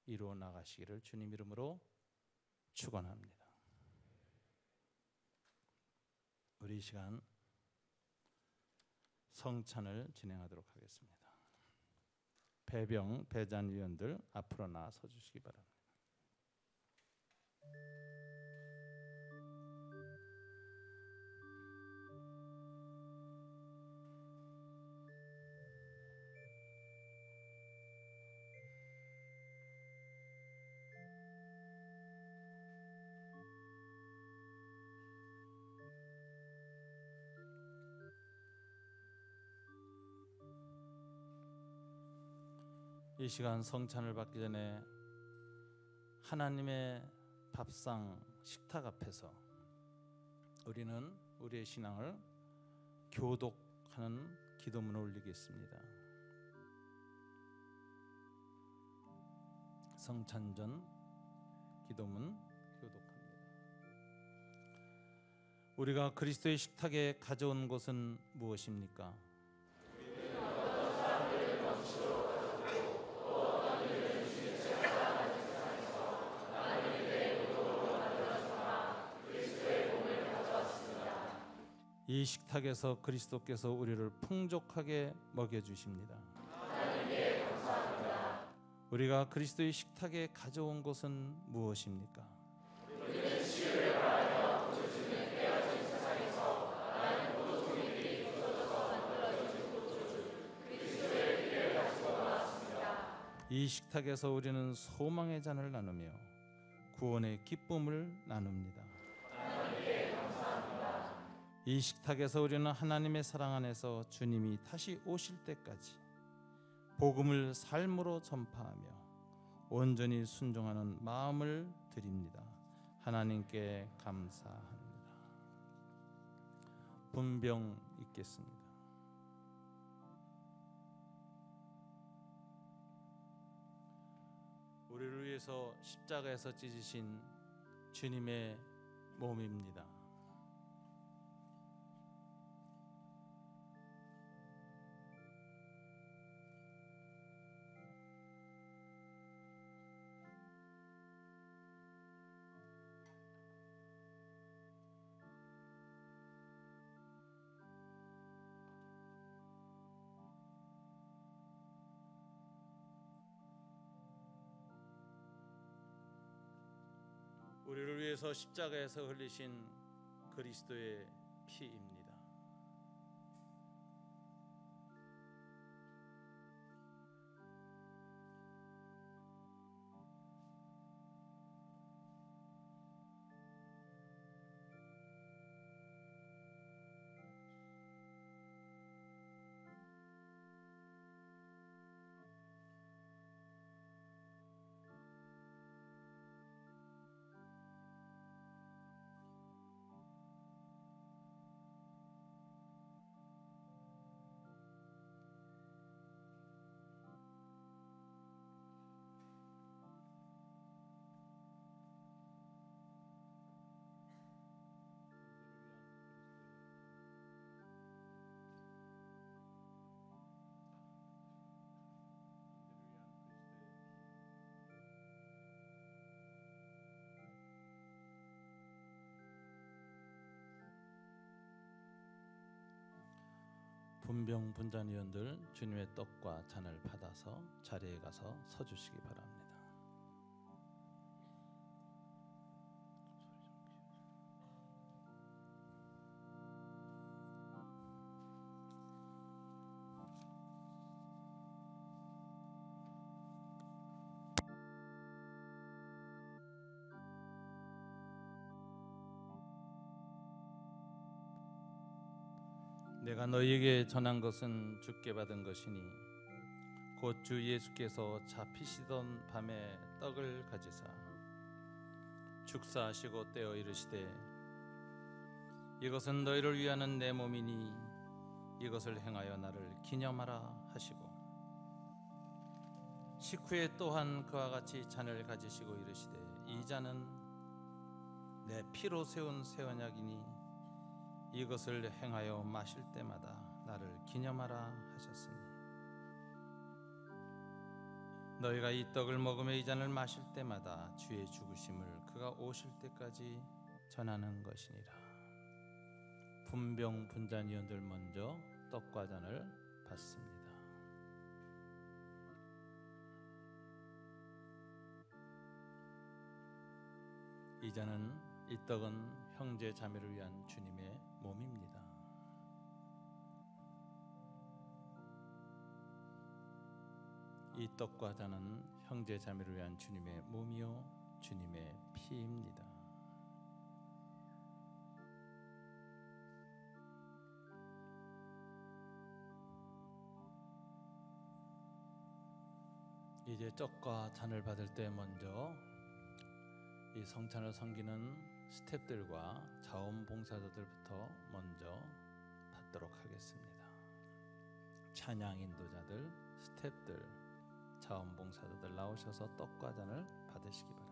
이루어 나가시기를 주님 이름으로 축원합니다. 우리 이 시간 성찬을 진행하도록 하겠습니다. 배병, 배잔 위원들 앞으로 나서 주시기 바랍니다. 이 시간 성찬을 받기 전에 하나님의 밥상 식탁 앞에서 우리는 우리의 신앙을 교독하는 기도문을 올리겠습니다. 성찬전 기도문 교독합니다. 우리가 그리스도의 식탁에 가져온 것은 무엇입니까? 이 식탁에서 그리스도께서 우리를 풍족하게 먹여주십니다. 하나님께 감사합니다. 우리가 그리스도의 식탁에 가져온 것은 무엇입니까? 우리는 지혜를 바라며 주님의 빼앗긴 세상에서 하나님 포도송이들이 쏟아져서 만들어진 포도주 그리스도의 피를 가지고 나왔습니다. 이 식탁에서 우리는 소망의 잔을 나누며 구원의 기쁨을 나눕니다. 이 식탁에서 우리는 하나님의 사랑 안에서 주님이 다시 오실 때까지 복음을 삶으로 전파하며 온전히 순종하는 마음을 드립니다. 하나님께 감사합니다. 분병 읽겠습니다. 우리를 위해서 십자가에서 찢으신 주님의 몸입니다. 우리를 위해서 십자가에서 흘리신 그리스도의 피입니다. 분병 분잔위원들 주님의 떡과 잔을 받아서 자리에 가서 서주시기 바랍니다. 내가 너희에게 전한 것은 주께 받은 것이니 곧 주 예수께서 잡히시던 밤에 떡을 가지사 축사하시고 떼어 이르시되 이것은 너희를 위하는 내 몸이니 이것을 행하여 나를 기념하라 하시고 식후에 또한 그와 같이 잔을 가지시고 이르시되 이 잔은 내 피로 세운 새 언약이니 이것을 행하여 마실 때마다 나를 기념하라 하셨으니 너희가 이 떡을 먹으며 이 잔을 마실 때마다 주의 죽으심을 그가 오실 때까지 전하는 것이니라. 분병 분잔위원들 먼저 떡과 잔을 받습니다. 이 잔은 이 떡은 형제 자매를 위한 주님의 몸입니다. 이 떡과 잔은 형제 자매를 위한 주님의 몸이요 주님의 피입니다. 이제 떡과 잔을 받을 때 먼저 이 성찬을 섬기는 스태프들과 자원봉사자들부터 먼저 받도록 하겠습니다. 찬양 인도자들, 스태프들, 자원봉사자들 나오셔서 떡과 잔을 받으시기 바랍니다.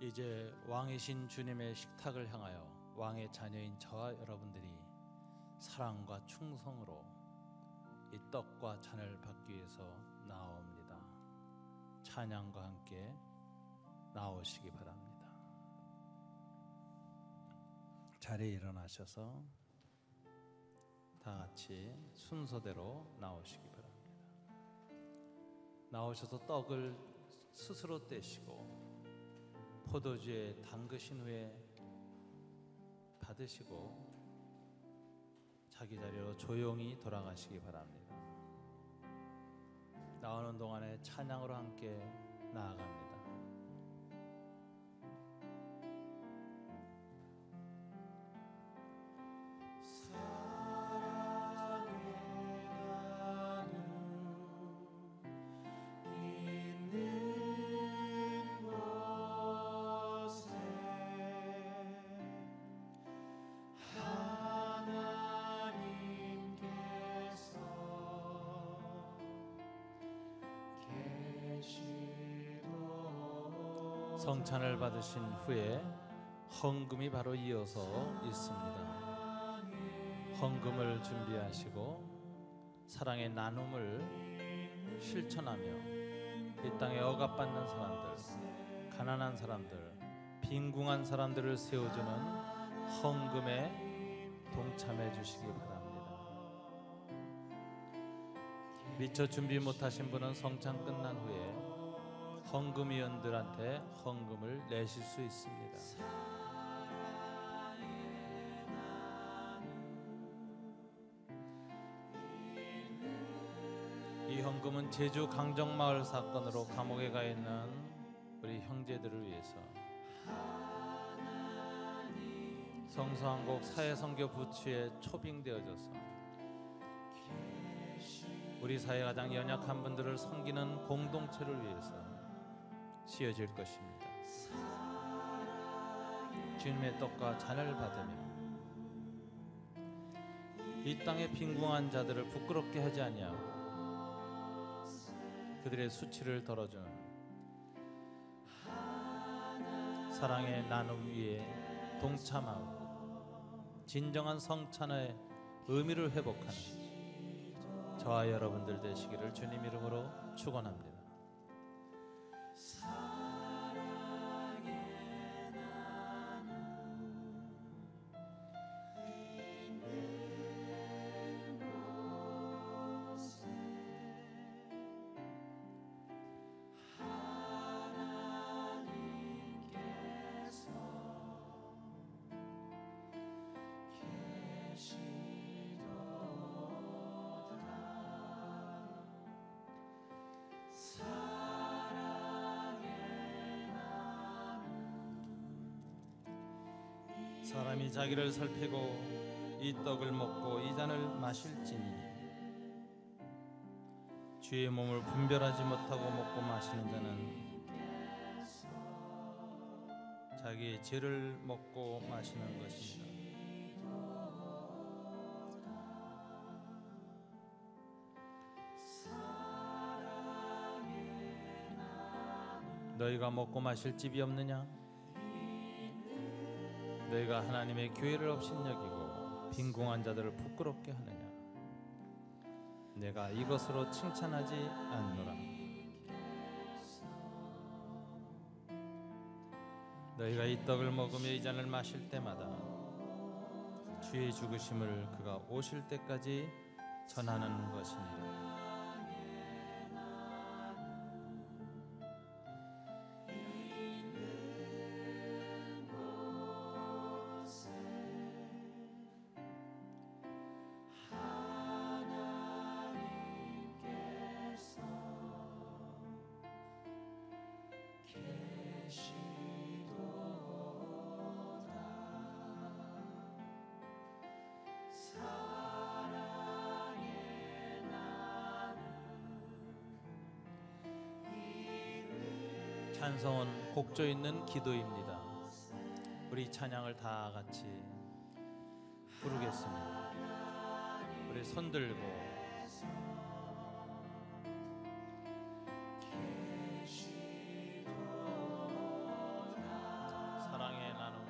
이제 왕이신 주님의 식탁을 향하여 왕의 자녀인 저와 여러분들이 사랑과 충성으로 이 떡과 잔을 받기 위해서 나옵니다. 찬양과 함께 나오시기 바랍니다. 자리에 일어나셔서 다 같이 순서대로 나오시기 바랍니다. 나오셔서 떡을 스스로 떼시고 포도주에 담그신 후에 받으시고 자기 자리로 조용히 돌아가시기 바랍니다. 나오는 동안에 찬양으로 함께 나아갑니다. 성찬을 받으신 후에 헌금이 바로 이어서 있습니다. 헌금을 준비하시고 사랑의 나눔을 실천하며 이 땅에 억압받는 사람들, 가난한 사람들, 빈궁한 사람들을 세워주는 헌금에 동참해 주시기 바랍니다. 미처 준비 못하신 분은 성찬 끝난 후에 헌금위원들한테 헌금을 내실 수 있습니다. 이 헌금은 제주 강정마을 사건으로 감옥에 가 있는 우리 형제들을 위해서 성서한국 사회선교 부처에 초빙되어져서 우리 사회 가장 연약한 분들을 섬기는 공동체를 위해서 씌어질 것입니다. 주님의 떡과 잔을 받으며 이 땅의 빈궁한 자들을 부끄럽게 하지 아니하고 그들의 수치를 덜어주는 사랑의 나눔 위에 동참하고 진정한 성찬의 의미를 회복하는 저와 여러분들 되시기를 주님 이름으로 축원합니다. 사람이 자기를 살피고 이 떡을 먹고 이 잔을 마실지니 주의 몸을 분별하지 못하고 먹고 마시는 자는 자기의 죄를 먹고 마시는 것입니다. 너희가 먹고 마실 집이 없느냐? 너희가 하나님의 교회를 업신여기고 빈궁한 자들을 부끄럽게 하느냐? 내가 이것으로 칭찬하지 않노라. 너희가 이 떡을 먹으며 이 잔을 마실 때마다 주의 죽으심을 그가 오실 때까지 전하는 것이니라. 찬송은 곡조 있는 기도입니다. 우리 찬양을 다 같이 부르겠습니다. 우리 손 들고 사랑의 나눔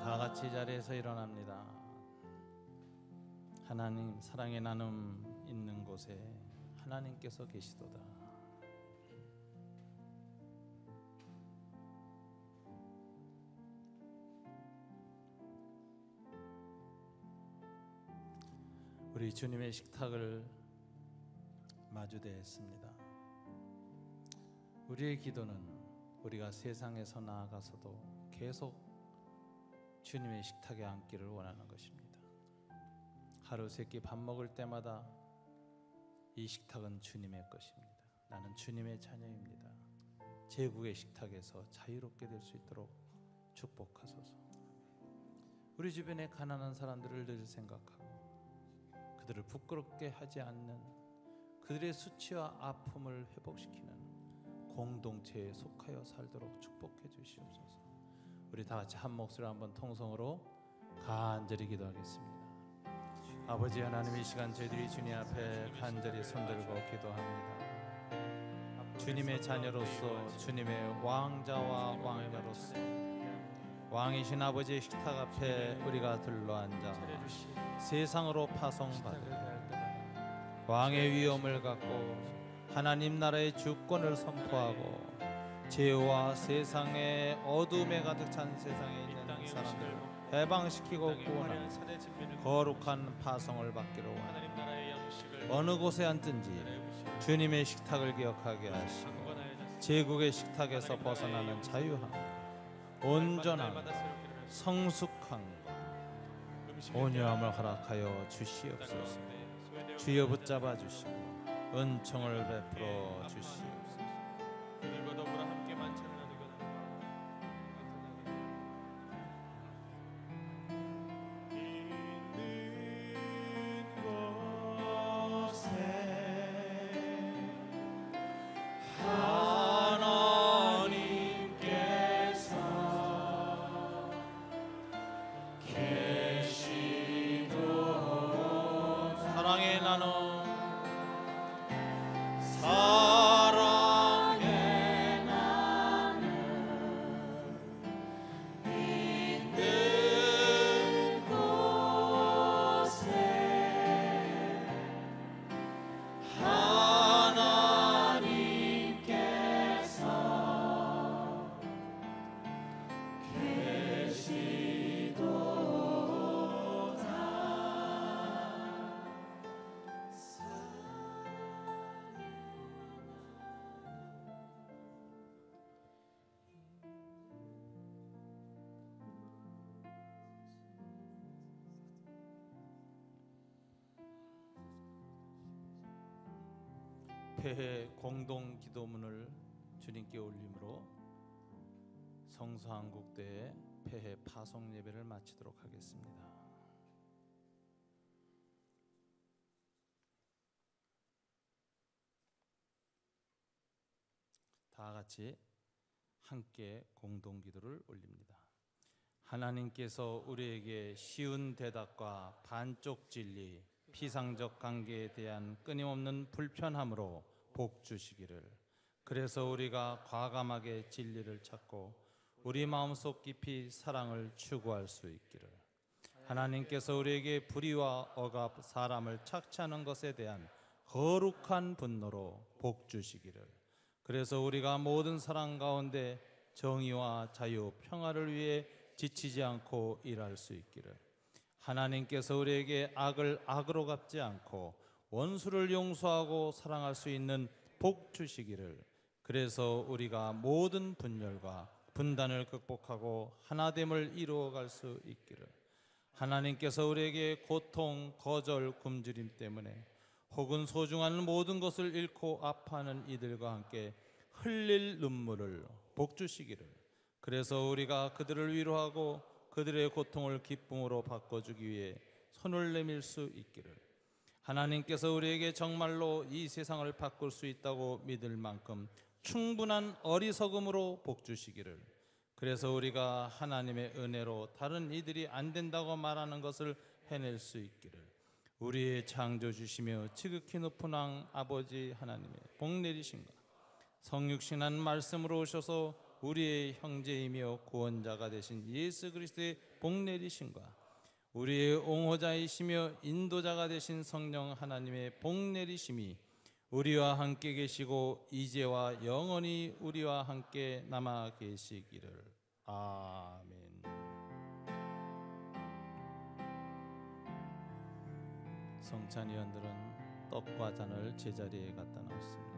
다 같이 자리에서 일어납니다. 하나님 사랑의 나눔 있는 곳에 하나님께서 계시도다. 우리 주님의 식탁을 마주대했습니다. 우리의 기도는 우리가 세상에서 나아가서도 계속 주님의 식탁에 앉기를 원하는 것입니다. 하루 세끼 밥 먹을 때마다 이 식탁은 주님의 것입니다. 나는 주님의 자녀입니다. 제국의 식탁에서 자유롭게 될 수 있도록 축복하소서. 우리 주변에 가난한 사람들을 늘 생각하고 그들을 부끄럽게 하지 않는, 그들의 수치와 아픔을 회복시키는 공동체에 속하여 살도록 축복해 주시옵소서. 우리 다 같이 한 목소리로 한번 통성으로 간절히 기도하겠습니다. 아버지 하나님, 이 시간 저희들이 주님 앞에 간절히 손들고 기도합니다. 주님의 자녀로서, 주님의 왕자와 왕녀로서 왕이신 아버지의 식탁 앞에 우리가 들러앉아 세상으로 파송받아 왕의 위엄을 갖고 하나님 나라의 주권을 선포하고 죄와 세상의 어둠에 가득 찬 세상에 있는 사람들을 해방시키고 구원하고 거룩한 파송을 받기로 원합니다. 어느 곳에 앉든지 주님의 식탁을 기억하게 하시고 제국의 식탁에서 벗어나는 자유함, 온전함, 성숙함과 온유함을 허락하여 주시옵소서. 주여 붙잡아 주시고 은총을 베풀어 주시옵소서. 그들과 더불어 함께 만찬을 나누고 있는 곳에 하나님께서 계시도다. 사랑의 나눔, 사랑의 나눔 있는 곳에 하나님께서 폐해 공동 기도문을 주님께 올림으로 성서한국대의 폐해 파송 예배를 마치도록 하겠습니다. 다 같이 함께 공동 기도를 올립니다. 하나님께서 우리에게 쉬운 대답과 반쪽 진리, 피상적 관계에 대한 끊임없는 불편함으로 복 주시기를, 그래서 우리가 과감하게 진리를 찾고 우리 마음속 깊이 사랑을 추구할 수 있기를, 하나님께서 우리에게 불의와 억압, 사람을 착취하는 것에 대한 거룩한 분노로 복 주시기를, 그래서 우리가 모든 사랑 가운데 정의와 자유, 평화를 위해 지치지 않고 일할 수 있기를, 하나님께서 우리에게 악을 악으로 갚지 않고 원수를 용서하고 사랑할 수 있는 복 주시기를, 그래서 우리가 모든 분열과 분단을 극복하고 하나됨을 이루어갈 수 있기를, 하나님께서 우리에게 고통, 거절, 굶주림 때문에 혹은 소중한 모든 것을 잃고 아파하는 이들과 함께 흘릴 눈물을 복 주시기를, 그래서 우리가 그들을 위로하고 그들의 고통을 기쁨으로 바꿔주기 위해 손을 내밀 수 있기를, 하나님께서 우리에게 정말로 이 세상을 바꿀 수 있다고 믿을 만큼 충분한 어리석음으로 복 주시기를, 그래서 우리가 하나님의 은혜로 다른 이들이 안 된다고 말하는 것을 해낼 수 있기를, 우리의 창조주시며 지극히 높은 왕 아버지 하나님의 복 내리신가, 성육신한 말씀으로 오셔서 우리의 형제이며 구원자가 되신 예수 그리스도의 복 내리신가, 우리의 옹호자이시며 인도자가 되신 성령 하나님의 복 내리심이 우리와 함께 계시고 이제와 영원히 우리와 함께 남아 계시기를. 아멘. 성찬위원들은 떡과 잔을 제자리에 갖다 놓습니다.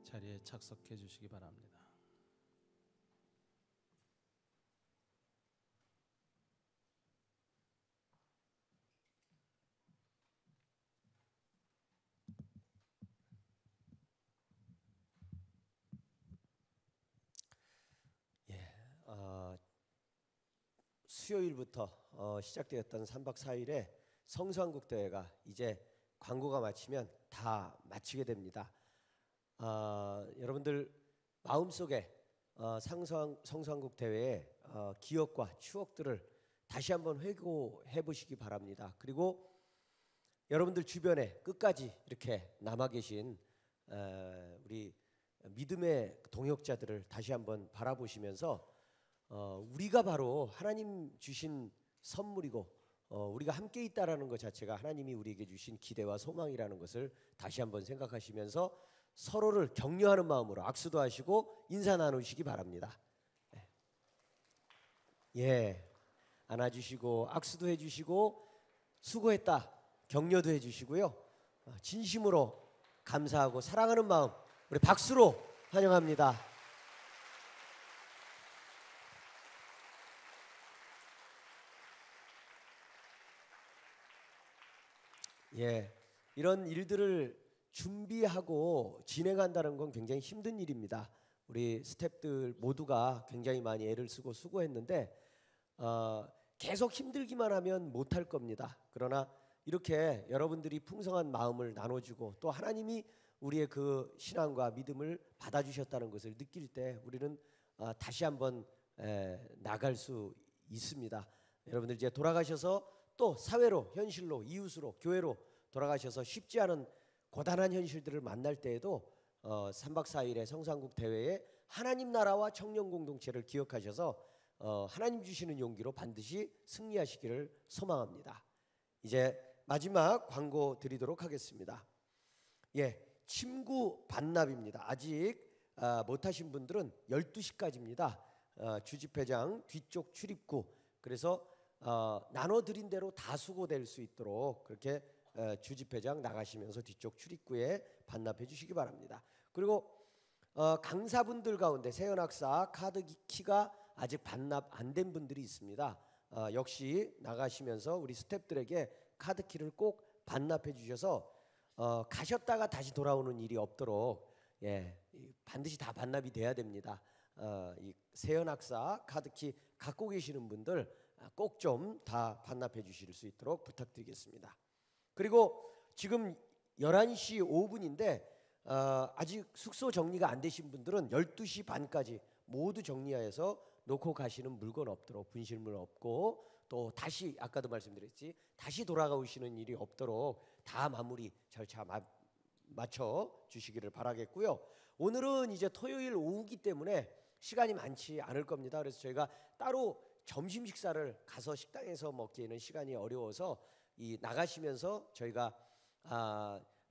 자리에 착석해 주시기 바랍니다. 수요일부터 시작되었던 3박 4일의 성수한국 대회가 이제 광고가 마치면 다 마치게 됩니다. 여러분들 마음속에 성수한국 대회의 기억과 추억들을 다시 한번 회고해 보시기 바랍니다. 그리고 여러분들 주변에 끝까지 이렇게 남아 계신 우리 믿음의 동역자들을 다시 한번 바라보시면서 우리가 바로 하나님 주신 선물이고 우리가 함께 있다라는 것 자체가 하나님이 우리에게 주신 기대와 소망이라는 것을 다시 한번 생각하시면서 서로를 격려하는 마음으로 악수도 하시고 인사 나누시기 바랍니다. 예, 안아주시고 악수도 해주시고 수고했다 격려도 해주시고요. 진심으로 감사하고 사랑하는 마음 우리 박수로 환영합니다. 예, 이런 일들을 준비하고 진행한다는 건 굉장히 힘든 일입니다. 우리 스태프들 모두가 굉장히 많이 애를 쓰고 수고했는데 계속 힘들기만 하면 못할 겁니다. 그러나 이렇게 여러분들이 풍성한 마음을 나눠주고 또 하나님이 우리의 그 신앙과 믿음을 받아주셨다는 것을 느낄 때 우리는 다시 한번 나갈 수 있습니다. 여러분들 이제 돌아가셔서 또 사회로, 현실로, 이웃으로, 교회로 돌아가셔서 쉽지 않은 고단한 현실들을 만날 때에도 3박 4일의 성수한국 대회에 하나님 나라와 청년 공동체를 기억하셔서 하나님 주시는 용기로 반드시 승리하시기를 소망합니다. 이제 마지막 광고 드리도록 하겠습니다. 예, 침구 반납입니다. 아직 못하신 분들은 12시까지입니다. 주집회장 뒤쪽 출입구, 그래서 나눠드린 대로 다 수고될 수 있도록 그렇게 주집회장 나가시면서 뒤쪽 출입구에 반납해 주시기 바랍니다. 그리고 강사분들 가운데 세연학사 카드 키가 아직 반납 안 된 분들이 있습니다. 역시 나가시면서 우리 스태프들에게 카드 키를 꼭 반납해 주셔서 가셨다가 다시 돌아오는 일이 없도록 반드시 다 반납이 돼야 됩니다. 이 세연학사 카드 키 갖고 계시는 분들 꼭 좀 다 반납해 주실 수 있도록 부탁드리겠습니다. 그리고 지금 11시 5분인데 아직 숙소 정리가 안 되신 분들은 12시 반까지 모두 정리하여서 놓고 가시는 물건 없도록, 분실물 없고 또 다시 아까도 말씀드렸지 다시 돌아오시는 일이 없도록 다 마무리 절차 맞춰 주시기를 바라겠고요. 오늘은 이제 토요일 오후기 때문에 시간이 많지 않을 겁니다. 그래서 저희가 따로 점심 식사를 가서 식당에서 먹기에는 시간이 어려워서 이 나가시면서 저희가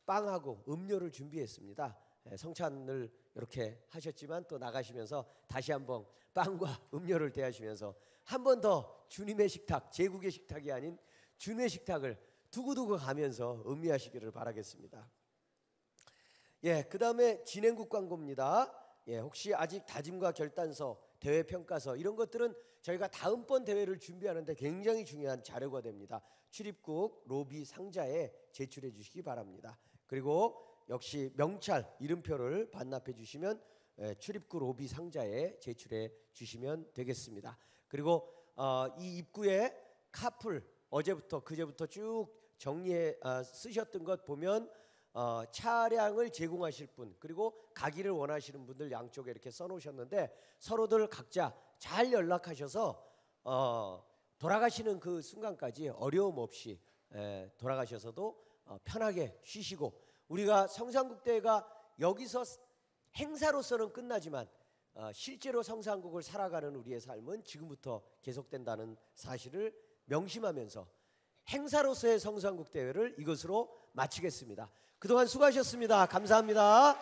빵하고 음료를 준비했습니다. 성찬을 이렇게 하셨지만 또 나가시면서 다시 한번 빵과 음료를 대하시면서 한 번 더 주님의 식탁, 제국의 식탁이 아닌 주님의 식탁을 두고두고 가면서 음미하시기를 바라겠습니다. 예, 그다음에 진행국 광고입니다. 예, 혹시 아직 다짐과 결단서, 대회 평가서 이런 것들은 저희가 다음번 대회를 준비하는데 굉장히 중요한 자료가 됩니다. 출입국 로비 상자에 제출해 주시기 바랍니다. 그리고 역시 명찰 이름표를 반납해 주시면 출입국 로비 상자에 제출해 주시면 되겠습니다. 그리고 이 입구에 카풀 어제부터 그제부터 쭉 정리해 쓰셨던 것 보면 차량을 제공하실 분 그리고 가기를 원하시는 분들 양쪽에 이렇게 써놓으셨는데 서로들 각자 잘 연락하셔서 돌아가시는 그 순간까지 어려움 없이 돌아가셔서도 편하게 쉬시고 우리가 성수한국대회가 여기서 행사로서는 끝나지만 실제로 성수한국을 살아가는 우리의 삶은 지금부터 계속된다는 사실을 명심하면서 행사로서의 성수한국대회를 이것으로 마치겠습니다. 그동안 수고하셨습니다. 감사합니다.